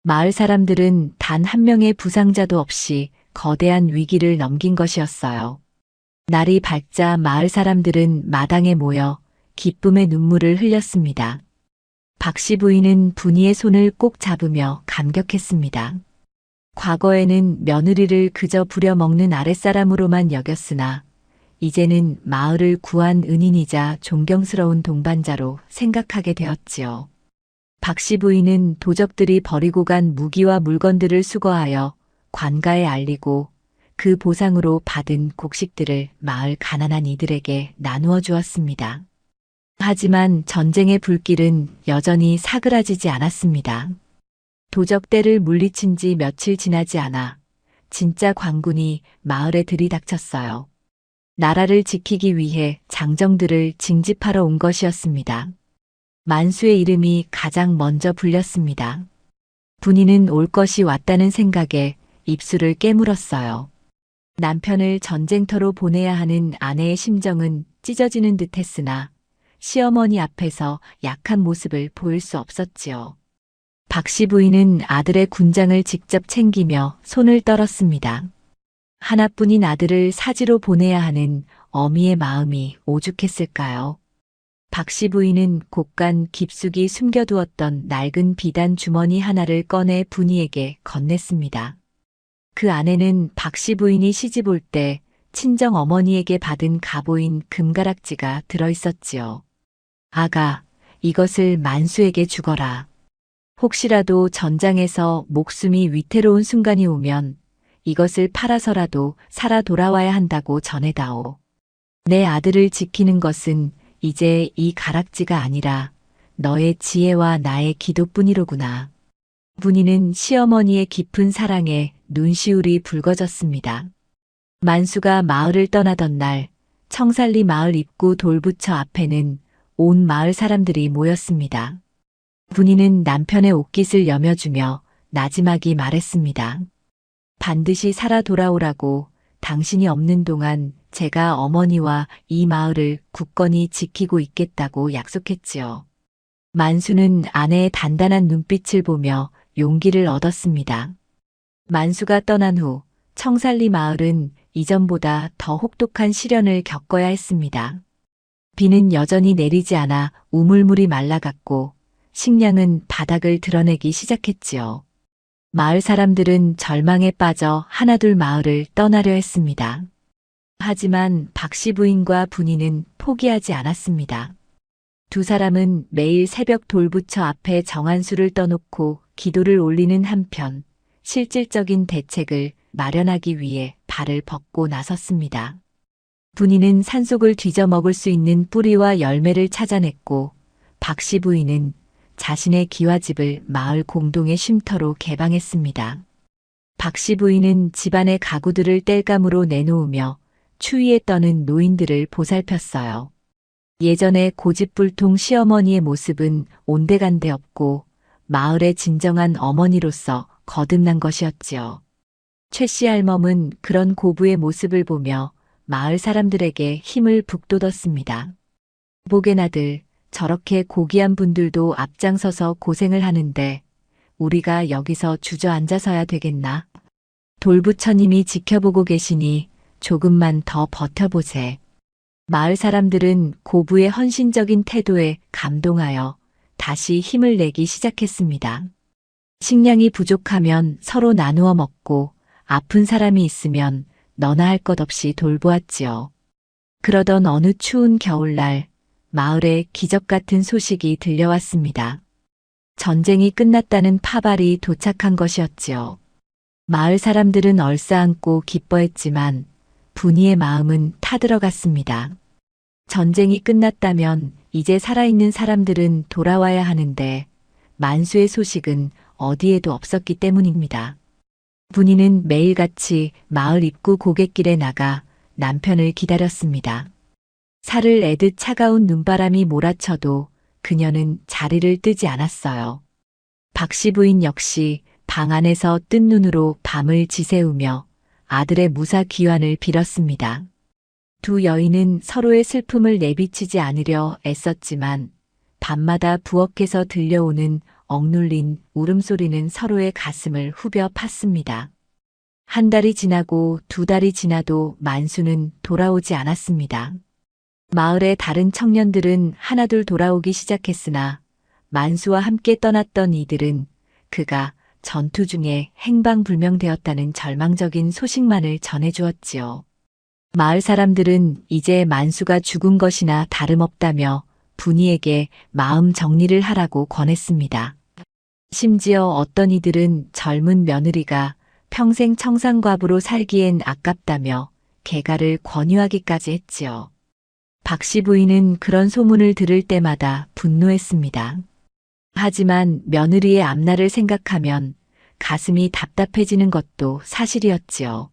마을 사람들은 단 한 명의 부상자도 없이 거대한 위기를 넘긴 것이었어요. 날이 밝자 마을 사람들은 마당에 모여 기쁨의 눈물을 흘렸습니다. 박씨 부인은 분이의 손을 꼭 잡으며 감격했습니다. 과거에는 며느리를 그저 부려먹는 아랫사람으로만 여겼으나 이제는 마을을 구한 은인이자 존경스러운 동반자로 생각하게 되었지요. 박씨 부인은 도적들이 버리고 간 무기와 물건들을 수거하여 관가에 알리고 그 보상으로 받은 곡식들을 마을 가난한 이들에게 나누어 주었습니다. 하지만 전쟁의 불길은 여전히 사그라지지 않았습니다. 도적대를 물리친 지 며칠 지나지 않아 진짜 광군이 마을에 들이닥쳤어요. 나라를 지키기 위해 장정들을 징집하러 온 것이었습니다. 만수의 이름이 가장 먼저 불렸습니다. 분이는 올 것이 왔다는 생각에 입술을 깨물었어요. 남편을 전쟁터로 보내야 하는 아내의 심정은 찢어지는 듯 했으나 시어머니 앞에서 약한 모습을 보일 수 없었지요. 박씨 부인은 아들의 군장을 직접 챙기며 손을 떨었습니다. 하나뿐인 아들을 사지로 보내야 하는 어미의 마음이 오죽했을까요? 박씨 부인은 곳간 깊숙이 숨겨두었던 낡은 비단 주머니 하나를 꺼내 분이에게 건넸습니다. 그 안에는 박씨 부인이 시집 올 때 친정 어머니에게 받은 가보인 금가락지가 들어있었지요. 아가, 이것을 만수에게 주거라. 혹시라도 전장에서 목숨이 위태로운 순간이 오면 이것을 팔아서라도 살아 돌아와야 한다고 전해다오. 내 아들을 지키는 것은 이제 이 가락지가 아니라 너의 지혜와 나의 기도뿐이로구나. 분이는 시어머니의 깊은 사랑에 눈시울이 붉어졌습니다. 만수가 마을을 떠나던 날 청살리 마을 입구 돌부처 앞에는 온 마을 사람들이 모였습니다. 분이는 남편의 옷깃을 여며주며 나지막이 말했습니다. 반드시 살아 돌아오라고. 당신이 없는 동안 제가 어머니와 이 마을을 굳건히 지키고 있겠다고 약속했지요. 만수는 아내의 단단한 눈빛을 보며 용기를 얻었습니다. 만수가 떠난 후 청살리 마을은 이전보다 더 혹독한 시련을 겪어야 했습니다. 비는 여전히 내리지 않아 우물물이 말라갔고 식량은 바닥을 드러내기 시작했지요. 마을 사람들은 절망에 빠져 하나둘 마을을 떠나려 했습니다. 하지만 박씨 부인과 분이는 포기하지 않았습니다. 두 사람은 매일 새벽 돌부처 앞에 정한수를 떠놓고 기도를 올리는 한편 실질적인 대책을 마련하기 위해 발을 벗고 나섰습니다. 분이는 산속을 뒤져 먹을 수 있는 뿌리와 열매를 찾아냈고 박씨 부인은 자신의 기와집을 마을 공동의 쉼터로 개방했습니다. 박씨 부인은 집안의 가구들을 땔감으로 내놓으며 추위에 떠는 노인들을 보살폈어요. 예전의 고집불통 시어머니의 모습은 온데간데 없고 마을의 진정한 어머니로서 거듭난 것이었지요. 최씨 할멈은 그런 고부의 모습을 보며 마을 사람들에게 힘을 북돋웠습니다. 보게나들, 저렇게 고귀한 분들도 앞장서서 고생을 하는데 우리가 여기서 주저앉아서야 되겠나? 돌부처님이 지켜보고 계시니 조금만 더 버텨보세. 마을 사람들은 고부의 헌신적인 태도에 감동하여 다시 힘을 내기 시작했습니다. 식량이 부족하면 서로 나누어 먹고 아픈 사람이 있으면 너나 할 것 없이 돌보았지요. 그러던 어느 추운 겨울날 마을에 기적 같은 소식이 들려왔습니다. 전쟁이 끝났다는 파발이 도착한 것이었지요. 마을 사람들은 얼싸안고 기뻐했지만 분이의 마음은 타들어갔습니다. 전쟁이 끝났다면 이제 살아있는 사람들은 돌아와야 하는데 만수의 소식은 어디에도 없었기 때문입니다. 분이는 매일같이 마을 입구 고갯길에 나가 남편을 기다렸습니다. 살을 내듯 차가운 눈바람이 몰아쳐도 그녀는 자리를 뜨지 않았어요. 박씨 부인 역시 방 안에서 뜬 눈으로 밤을 지새우며 아들의 무사 귀환을 빌었습니다. 두 여인은 서로의 슬픔을 내비치지 않으려 애썼지만 밤마다 부엌에서 들려오는 억눌린 울음소리는 서로의 가슴을 후벼 팠습니다. 한 달이 지나고 두 달이 지나도 만수는 돌아오지 않았습니다. 마을의 다른 청년들은 하나둘 돌아오기 시작했으나 만수와 함께 떠났던 이들은 그가 전투 중에 행방불명되었다는 절망적인 소식만을 전해주었지요. 마을 사람들은 이제 만수가 죽은 것이나 다름없다며 분이에게 마음 정리를 하라고 권했습니다. 심지어 어떤 이들은 젊은 며느리가 평생 청산과부로 살기엔 아깝다며 개가를 권유하기까지 했지요. 박 씨 부인은 그런 소문을 들을 때마다 분노했습니다. 하지만 며느리의 앞날을 생각하면 가슴이 답답해지는 것도 사실이었지요.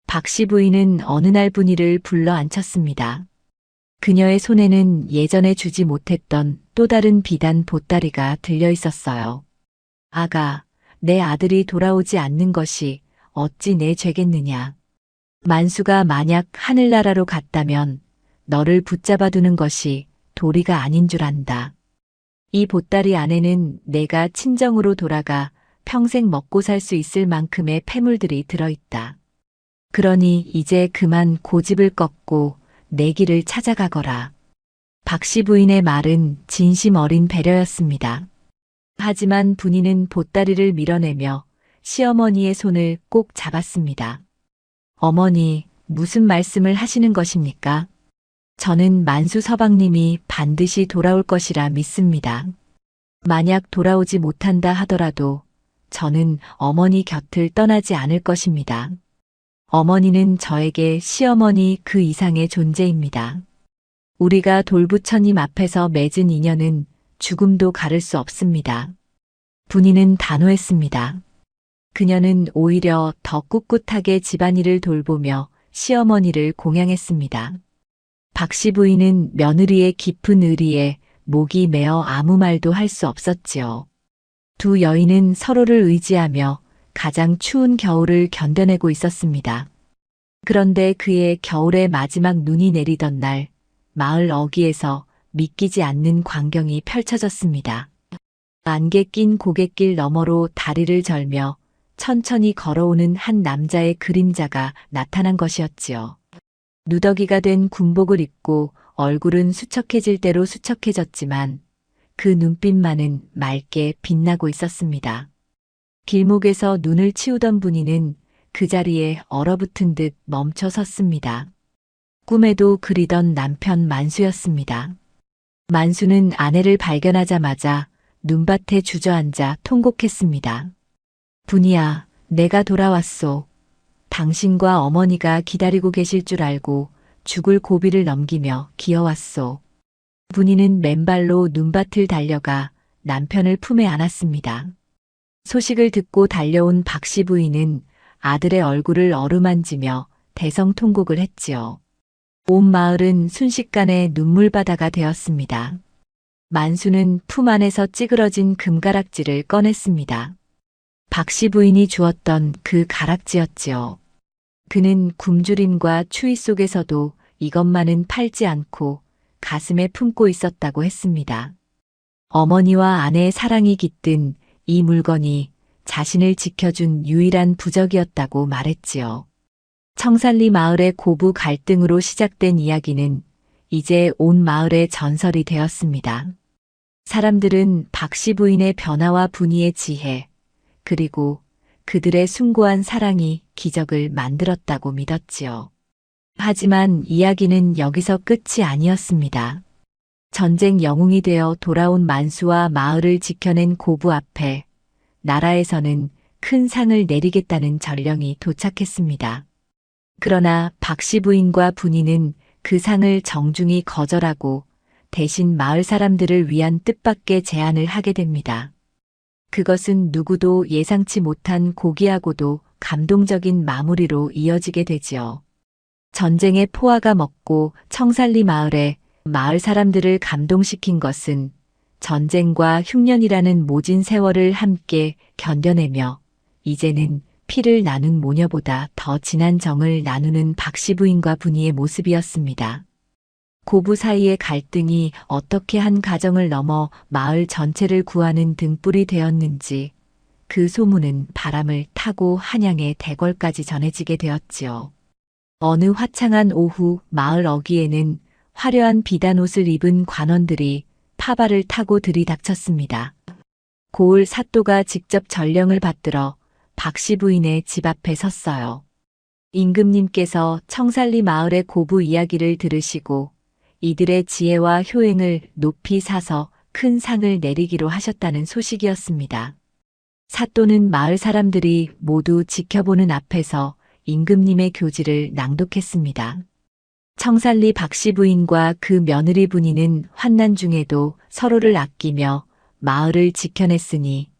박 씨 부인은 어느 날 분이를 불러 앉혔습니다. 그녀의 손에는 예전에 주지 못했던 또 다른 비단 보따리가 들려 있었어요. 아가, 내 아들이 돌아오지 않는 것이 어찌 내 죄겠느냐. 만수가 만약 하늘나라로 갔다면 너를 붙잡아 두는 것이 도리가 아닌 줄 안다. 이 보따리 안에는 내가 친정으로 돌아가 평생 먹고 살 수 있을 만큼의 폐물들이 들어있다. 그러니 이제 그만 고집을 꺾고 내 길을 찾아가거라. 박 씨 부인의 말은 진심 어린 배려였습니다. 하지만 분이는 보따리를 밀어내며 시어머니의 손을 꼭 잡았습니다. 어머니, 무슨 말씀을 하시는 것입니까? 저는 만수 서방님이 반드시 돌아올 것이라 믿습니다. 만약 돌아오지 못한다 하더라도 저는 어머니 곁을 떠나지 않을 것입니다. 어머니는 저에게 시어머니 그 이상의 존재입니다. 우리가 돌부처님 앞에서 맺은 인연은 죽음도 가를 수 없습니다. 분이는 단호했습니다. 그녀는 오히려 더 꿋꿋하게 집안일을 돌보며 시어머니를 공양했습니다. 박 씨 부인은 며느리의 깊은 의리에 목이 메어 아무 말도 할 수 없었지요. 두 여인은 서로를 의지하며 가장 추운 겨울을 견뎌내고 있었습니다. 그런데 그의 겨울의 마지막 눈이 내리던 날, 마을 어귀에서 믿기지 않는 광경이 펼쳐졌습니다. 안개 낀 고갯길 너머로 다리를 절며 천천히 걸어오는 한 남자의 그림자가 나타난 것이었지요. 누더기가 된 군복을 입고 얼굴은 수척해질 대로 수척해졌지만 그 눈빛만은 맑게 빛나고 있었습니다. 길목에서 눈을 치우던 분이는 그 자리에 얼어붙은 듯 멈춰 섰습니다. 꿈에도 그리던 남편 만수였습니다. 만수는 아내를 발견하자마자 눈밭에 주저앉아 통곡했습니다. 분이야, 내가 돌아왔소. 당신과 어머니가 기다리고 계실 줄 알고 죽을 고비를 넘기며 기어왔소. 분이는 맨발로 눈밭을 달려가 남편을 품에 안았습니다. 소식을 듣고 달려온 박 씨 부인은 아들의 얼굴을 어루만지며 대성통곡을 했지요. 온 마을은 순식간에 눈물바다가 되었습니다. 만수는 품 안에서 찌그러진 금가락지를 꺼냈습니다. 박 씨 부인이 주었던 그 가락지였지요. 그는 굶주림과 추위 속에서도 이것만은 팔지 않고 가슴에 품고 있었다고 했습니다. 어머니와 아내의 사랑이 깃든 이 물건이 자신을 지켜준 유일한 부적이었다고 말했지요. 청산리 마을의 고부 갈등으로 시작된 이야기는 이제 온 마을의 전설이 되었습니다. 사람들은 박 씨 부인의 변화와 분이의 지혜, 그리고 그들의 숭고한 사랑이 기적을 만들었다고 믿었지요. 하지만 이야기는 여기서 끝이 아니었습니다. 전쟁 영웅이 되어 돌아온 만수와 마을을 지켜낸 고부 앞에 나라에서는 큰 상을 내리겠다는 전령이 도착했습니다. 그러나 박 씨 부인과 분이는 그 상을 정중히 거절하고 대신 마을 사람들을 위한 뜻밖의 제안을 하게 됩니다. 그것은 누구도 예상치 못한 고귀하고도 감동적인 마무리로 이어지게 되지요. 전쟁의 포화가 먹고 청산리 마을에 마을 사람들을 감동시킨 것은 전쟁과 흉년이라는 모진 세월을 함께 견뎌내며 이제는 피를 나눈 모녀보다 더 진한 정을 나누는 박 씨 부인과 분이의 모습이었습니다. 고부 사이의 갈등이 어떻게 한 가정을 넘어 마을 전체를 구하는 등불이 되었는지 그 소문은 바람을 타고 한양의 대궐까지 전해지게 되었지요. 어느 화창한 오후 마을 어귀에는 화려한 비단 옷을 입은 관원들이 파발을 타고 들이닥쳤습니다. 고을 사또가 직접 전령을 받들어 박 씨 부인의 집 앞에 섰어요. 임금님께서 청산리 마을의 고부 이야기를 들으시고 이들의 지혜와 효행을 높이 사서 큰 상을 내리기로 하셨다는 소식이었습니다. 사또는 마을 사람들이 모두 지켜보는 앞에서 임금님의 교지를 낭독했습니다. 청살리 박씨 부인과 그 며느리 분이는 환난 중에도 서로를 아끼며 마을을 지켜냈으니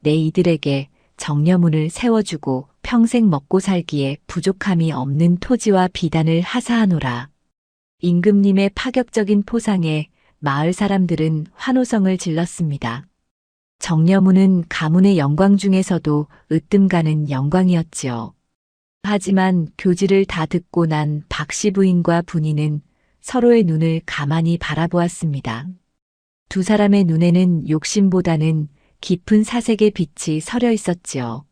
내 이들에게 정려문을 세워주고 평생 먹고 살기에 부족함이 없는 토지와 비단을 하사하노라. 임금님의 파격적인 포상에 마을 사람들은 환호성을 질렀습니다. 정려문은 가문의 영광 중에서도 으뜸가는 영광이었지요. 하지만 교지를 다 듣고 난 박씨 부인과 분이는 서로의 눈을 가만히 바라보았습니다. 두 사람의 눈에는 욕심보다는 깊은 사색의 빛이 서려 있었지요.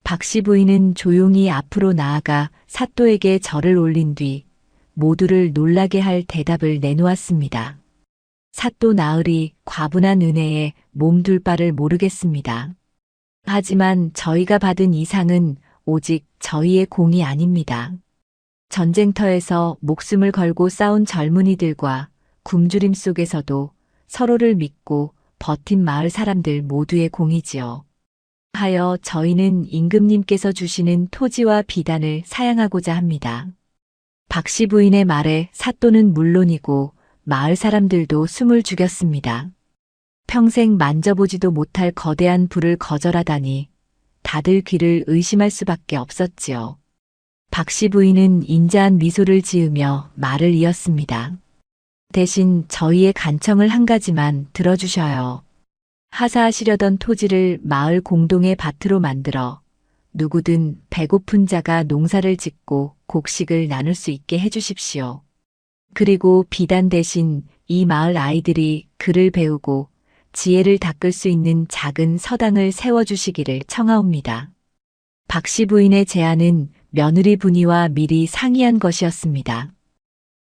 박씨 부인은 조용히 앞으로 나아가 사또에게 절을 올린 뒤 모두를 놀라게 할 대답을 내놓았습니다. 사또 나으리 과분한 은혜에 몸둘 바를 모르겠습니다. 하지만 저희가 받은 이 상은 오직 저희의 공이 아닙니다. 전쟁터에서 목숨을 걸고 싸운 젊은이들과 굶주림 속에서도 서로를 믿고 버틴 마을 사람들 모두의 공이지요. 하여 저희는 임금님께서 주시는 토지와 비단을 사양하고자 합니다. 박씨 부인의 말에 사또는 물론이고 마을 사람들도 숨을 죽였습니다. 평생 만져보지도 못할 거대한 불을 거절하다니 다들 귀를 의심할 수밖에 없었지요. 박씨 부인은 인자한 미소를 지으며 말을 이었습니다. 대신 저희의 간청을 한 가지만 들어주셔요. 하사하시려던 토지를 마을 공동의 밭으로 만들어 누구든 배고픈 자가 농사를 짓고 곡식을 나눌 수 있게 해주십시오. 그리고 비단 대신 이 마을 아이들이 글을 배우고 지혜를 닦을 수 있는 작은 서당을 세워주시기를 청하옵니다. 박씨 부인의 제안은 며느리 분이와 미리 상의한 것이었습니다.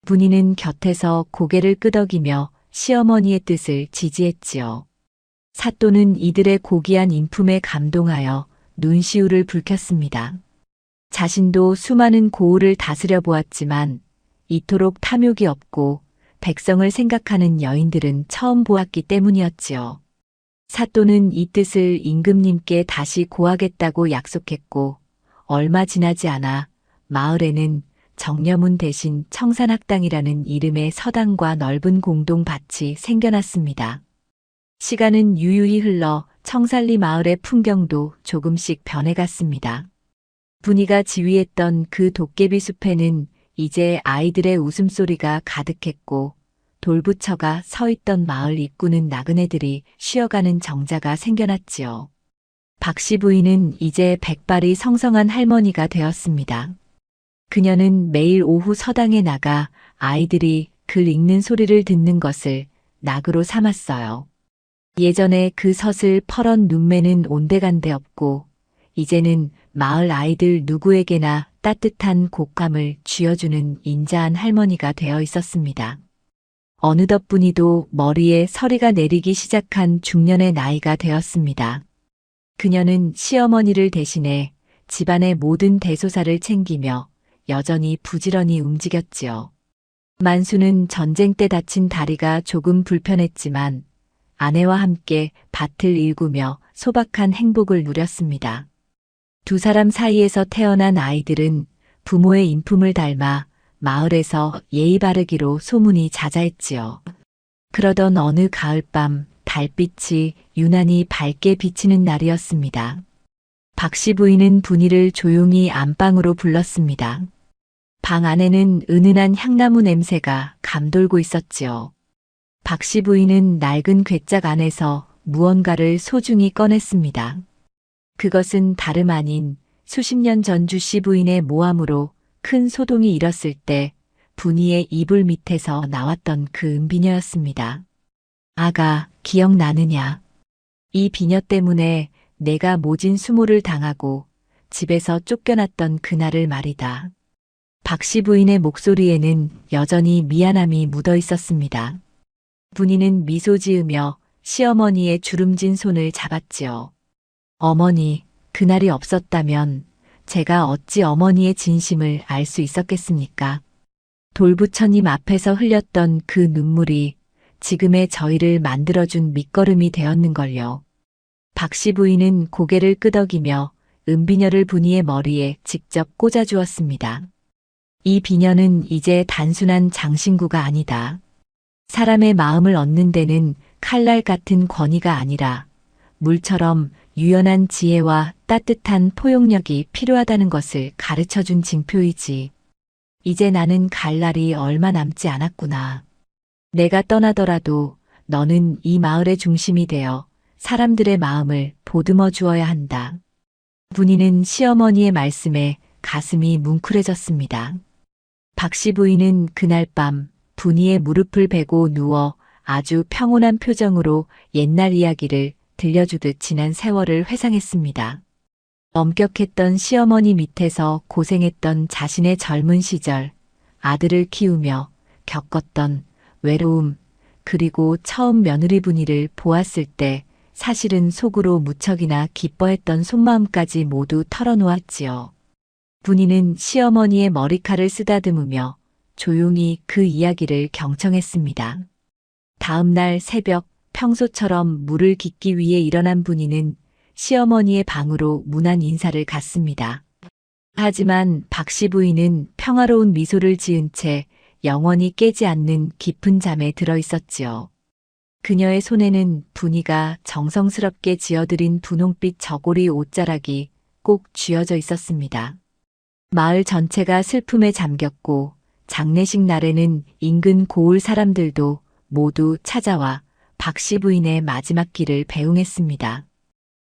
분이는 곁에서 고개를 끄덕이며 시어머니의 뜻을 지지했지요. 사또는 이들의 고귀한 인품에 감동하여 눈시울을 붉혔습니다. 자신도 수많은 고을을 다스려 보았지만 이토록 탐욕이 없고 백성을 생각하는 여인들은 처음 보았기 때문이었지요. 사또는 이 뜻을 임금님께 다시 고하겠다고 약속했고 얼마 지나지 않아 마을에는 정려문 대신 청산학당이라는 이름의 서당과 넓은 공동밭이 생겨났습니다. 시간은 유유히 흘러 청살리 마을의 풍경도 조금씩 변해갔습니다. 분이가 지휘했던 그 도깨비 숲에는 이제 아이들의 웃음소리가 가득했고 돌부처가 서 있던 마을 입구는 나그네들이 쉬어가는 정자가 생겨났지요. 박씨 부인은 이제 백발이 성성한 할머니가 되었습니다. 그녀는 매일 오후 서당에 나가 아이들이 글 읽는 소리를 듣는 것을 낙으로 삼았어요. 예전에 그 서슬 퍼런 눈매는 온데간데 없고 이제는 마을 아이들 누구에게나 따뜻한 곶감을 쥐어주는 인자한 할머니가 되어 있었습니다. 어느덧 분이도 머리에 서리가 내리기 시작한 중년의 나이가 되었습니다. 그녀는 시어머니를 대신해 집안의 모든 대소사를 챙기며 여전히 부지런히 움직였지요. 만수는 전쟁 때 다친 다리가 조금 불편했지만 아내와 함께 밭을 일구며 소박한 행복을 누렸습니다. 두 사람 사이에서 태어난 아이들은 부모의 인품을 닮아 마을에서 예의 바르기로 소문이 자자했지요. 그러던 어느 가을밤 달빛이 유난히 밝게 비치는 날이었습니다. 박씨 부인은 분이를 조용히 안방으로 불렀습니다. 방 안에는 은은한 향나무 냄새가 감돌고 있었지요. 박씨 부인은 낡은 괴짝 안에서 무언가를 소중히 꺼냈습니다. 그것은 다름 아닌 수십 년 전 주씨 부인의 모함으로 큰 소동이 일었을 때 분이의 이불 밑에서 나왔던 그 은비녀였습니다. 아가, 기억나느냐? 이 비녀 때문에 내가 모진 수모를 당하고 집에서 쫓겨났던 그날을 말이다. 박씨 부인의 목소리에는 여전히 미안함이 묻어 있었습니다. 분이는 미소 지으며 시어머니의 주름진 손을 잡았지요. 어머니, 그날이 없었다면 제가 어찌 어머니의 진심을 알 수 있었겠습니까? 돌부처님 앞에서 흘렸던 그 눈물이 지금의 저희를 만들어준 밑거름이 되었는걸요. 박씨 부인은 고개를 끄덕이며 은비녀를 분이의 머리에 직접 꽂아주었습니다. 이 비녀는 이제 단순한 장신구가 아니다. 사람의 마음을 얻는 데는 칼날 같은 권위가 아니라 물처럼 유연한 지혜와 따뜻한 포용력이 필요하다는 것을 가르쳐준 징표이지. 이제 나는 갈 날이 얼마 남지 않았구나. 내가 떠나더라도 너는 이 마을의 중심이 되어 사람들의 마음을 보듬어 주어야 한다. 분이는 시어머니의 말씀에 가슴이 뭉클해졌습니다. 박씨 부인은 그날 밤 분이의 무릎을 베고 누워 아주 평온한 표정으로 옛날 이야기를 들려주듯 지난 세월을 회상했습니다. 엄격했던 시어머니 밑에서 고생했던 자신의 젊은 시절, 아들을 키우며 겪었던 외로움, 그리고 처음 며느리 분이를 보았을 때 사실은 속으로 무척이나 기뻐했던 속마음까지 모두 털어놓았지요. 분이는 시어머니의 머리칼을 쓰다듬으며 조용히 그 이야기를 경청했습니다. 다음 날 새벽 평소처럼 물을 깃기 위해 일어난 분이는 시어머니의 방으로 무난 인사를 갔습니다. 하지만 박씨 부인은 평화로운 미소를 지은 채 영원히 깨지 않는 깊은 잠에 들어 있었지요. 그녀의 손에는 분이가 정성스럽게 지어드린 분홍빛 저고리 옷자락이 꼭 쥐어져 있었습니다. 마을 전체가 슬픔에 잠겼고 장례식 날에는 인근 고을 사람들도 모두 찾아와 박씨 부인의 마지막 길을 배웅했습니다.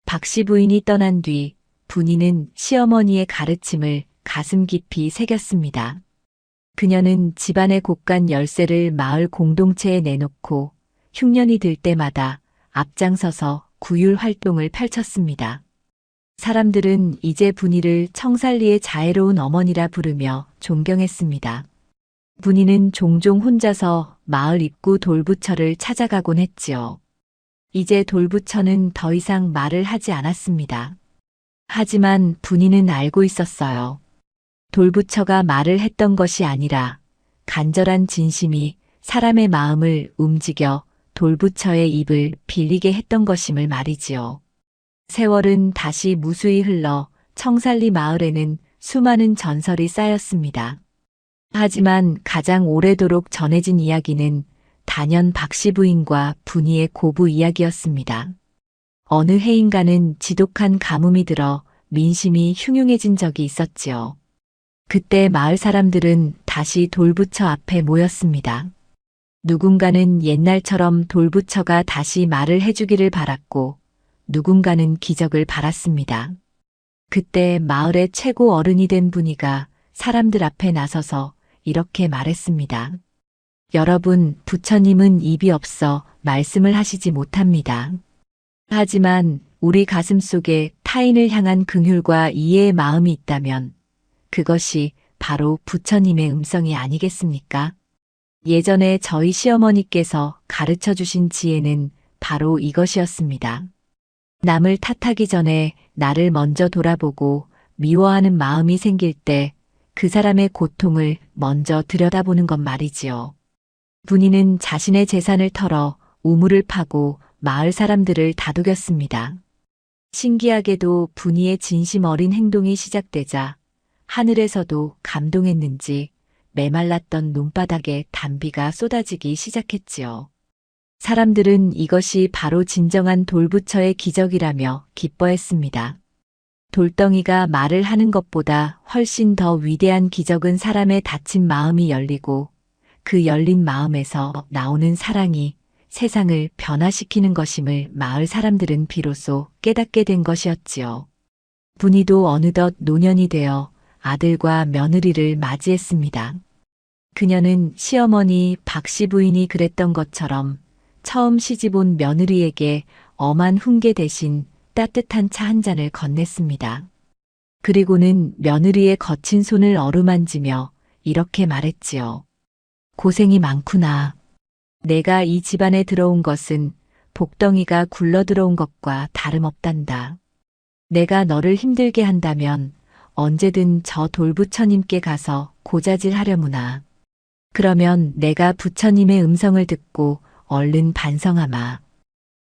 박씨 부인이 떠난 뒤 분이는 시어머니의 가르침을 가슴 깊이 새겼습니다. 그녀는 집안의 곳간 열쇠를 마을 공동체에 내놓고 흉년이 들 때마다 앞장서서 구휼 활동을 펼쳤습니다. 사람들은 이제 분이를 청살리의 자애로운 어머니라 부르며 존경했습니다. 분이는 종종 혼자서 마을 입구 돌부처를 찾아가곤 했지요. 이제 돌부처는 더 이상 말을 하지 않았습니다. 하지만 분이는 알고 있었어요. 돌부처가 말을 했던 것이 아니라 간절한 진심이 사람의 마음을 움직여 돌부처의 입을 빌리게 했던 것임을 말이지요. 세월은 다시 무수히 흘러 청살리 마을에는 수많은 전설이 쌓였습니다. 하지만 가장 오래도록 전해진 이야기는 단연 박씨 부인과 분이의 고부 이야기였습니다. 어느 해인가는 지독한 가뭄이 들어 민심이 흉흉해진 적이 있었지요. 그때 마을 사람들은 다시 돌부처 앞에 모였습니다. 누군가는 옛날처럼 돌부처가 다시 말을 해주기를 바랐고 누군가는 기적을 바랐습니다. 그때 마을의 최고 어른이 된 분이가 사람들 앞에 나서서 이렇게 말했습니다. 여러분, 부처님은 입이 없어 말씀을 하시지 못합니다. 하지만 우리 가슴 속에 타인을 향한 긍휼과 이해의 마음이 있다면 그것이 바로 부처님의 음성이 아니겠습니까? 예전에 저희 시어머니께서 가르쳐 주신 지혜는 바로 이것이었습니다. 남을 탓하기 전에 나를 먼저 돌아보고 미워하는 마음이 생길 때 그 사람의 고통을 먼저 들여다보는 것 말이지요. 분이는 자신의 재산을 털어 우물을 파고 마을 사람들을 다독였습니다. 신기하게도 분이의 진심 어린 행동이 시작되자 하늘에서도 감동했는지 메말랐던 논바닥에 단비가 쏟아지기 시작했지요. 사람들은 이것이 바로 진정한 돌부처의 기적이라며 기뻐했습니다. 돌덩이가 말을 하는 것보다 훨씬 더 위대한 기적은 사람의 닫힌 마음이 열리고 그 열린 마음에서 나오는 사랑이 세상을 변화시키는 것임을 마을 사람들은 비로소 깨닫게 된 것이었지요. 분이도 어느덧 노년이 되어 아들과 며느리를 맞이했습니다. 그녀는 시어머니 박씨 부인이 그랬던 것처럼 처음 시집온 며느리에게 엄한 훈계 대신 따뜻한 차 한 잔을 건넸습니다. 그리고는 며느리의 거친 손을 어루만지며 이렇게 말했지요. 고생이 많구나. 내가 이 집안에 들어온 것은 복덩이가 굴러 들어온 것과 다름없단다. 내가 너를 힘들게 한다면 언제든 저 돌부처님께 가서 고자질 하려무나. 그러면 내가 부처님의 음성을 듣고 얼른 반성하마.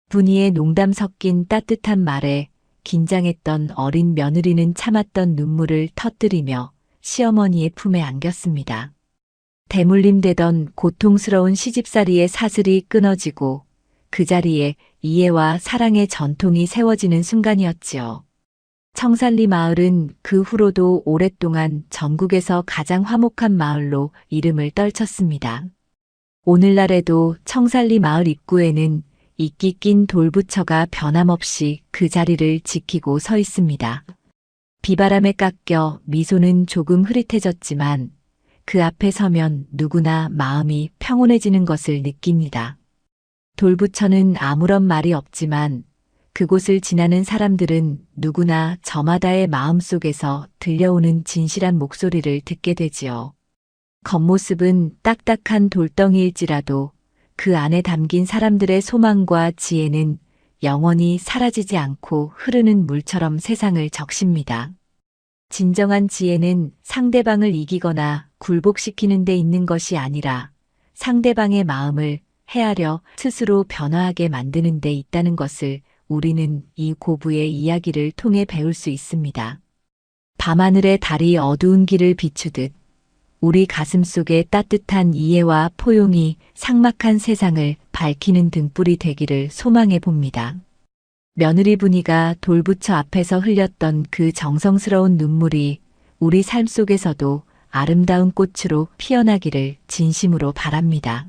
분이의 농담 섞인 따뜻한 말에 긴장했던 어린 며느리는 참았던 눈물을 터뜨리며 시어머니의 품에 안겼습니다. 대물림되던 고통스러운 시집살이의 사슬이 끊어지고 그 자리에 이해와 사랑의 전통이 세워지는 순간이었지요. 청살리 마을은 그 후로도 오랫동안 전국에서 가장 화목한 마을로 이름을 떨쳤습니다. 오늘날에도 청살리 마을 입구에는 이끼 낀 돌부처가 변함없이 그 자리를 지키고 서 있습니다. 비바람에 깎여 미소는 조금 흐릿해졌지만 그 앞에 서면 누구나 마음이 평온해지는 것을 느낍니다. 돌부처는 아무런 말이 없지만 그곳을 지나는 사람들은 누구나 저마다의 마음속에서 들려오는 진실한 목소리를 듣게 되지요. 겉모습은 딱딱한 돌덩이일지라도 그 안에 담긴 사람들의 소망과 지혜는 영원히 사라지지 않고 흐르는 물처럼 세상을 적십니다. 진정한 지혜는 상대방을 이기거나 굴복시키는 데 있는 것이 아니라 상대방의 마음을 헤아려 스스로 변화하게 만드는 데 있다는 것을 우리는 이 고부의 이야기를 통해 배울 수 있습니다. 밤하늘의 달이 어두운 길을 비추듯 우리 가슴 속에 따뜻한 이해와 포용이 삭막한 세상을 밝히는 등불이 되기를 소망해 봅니다. 며느리 분이가 돌부처 앞에서 흘렸던 그 정성스러운 눈물이 우리 삶 속에서도 아름다운 꽃으로 피어나기를 진심으로 바랍니다.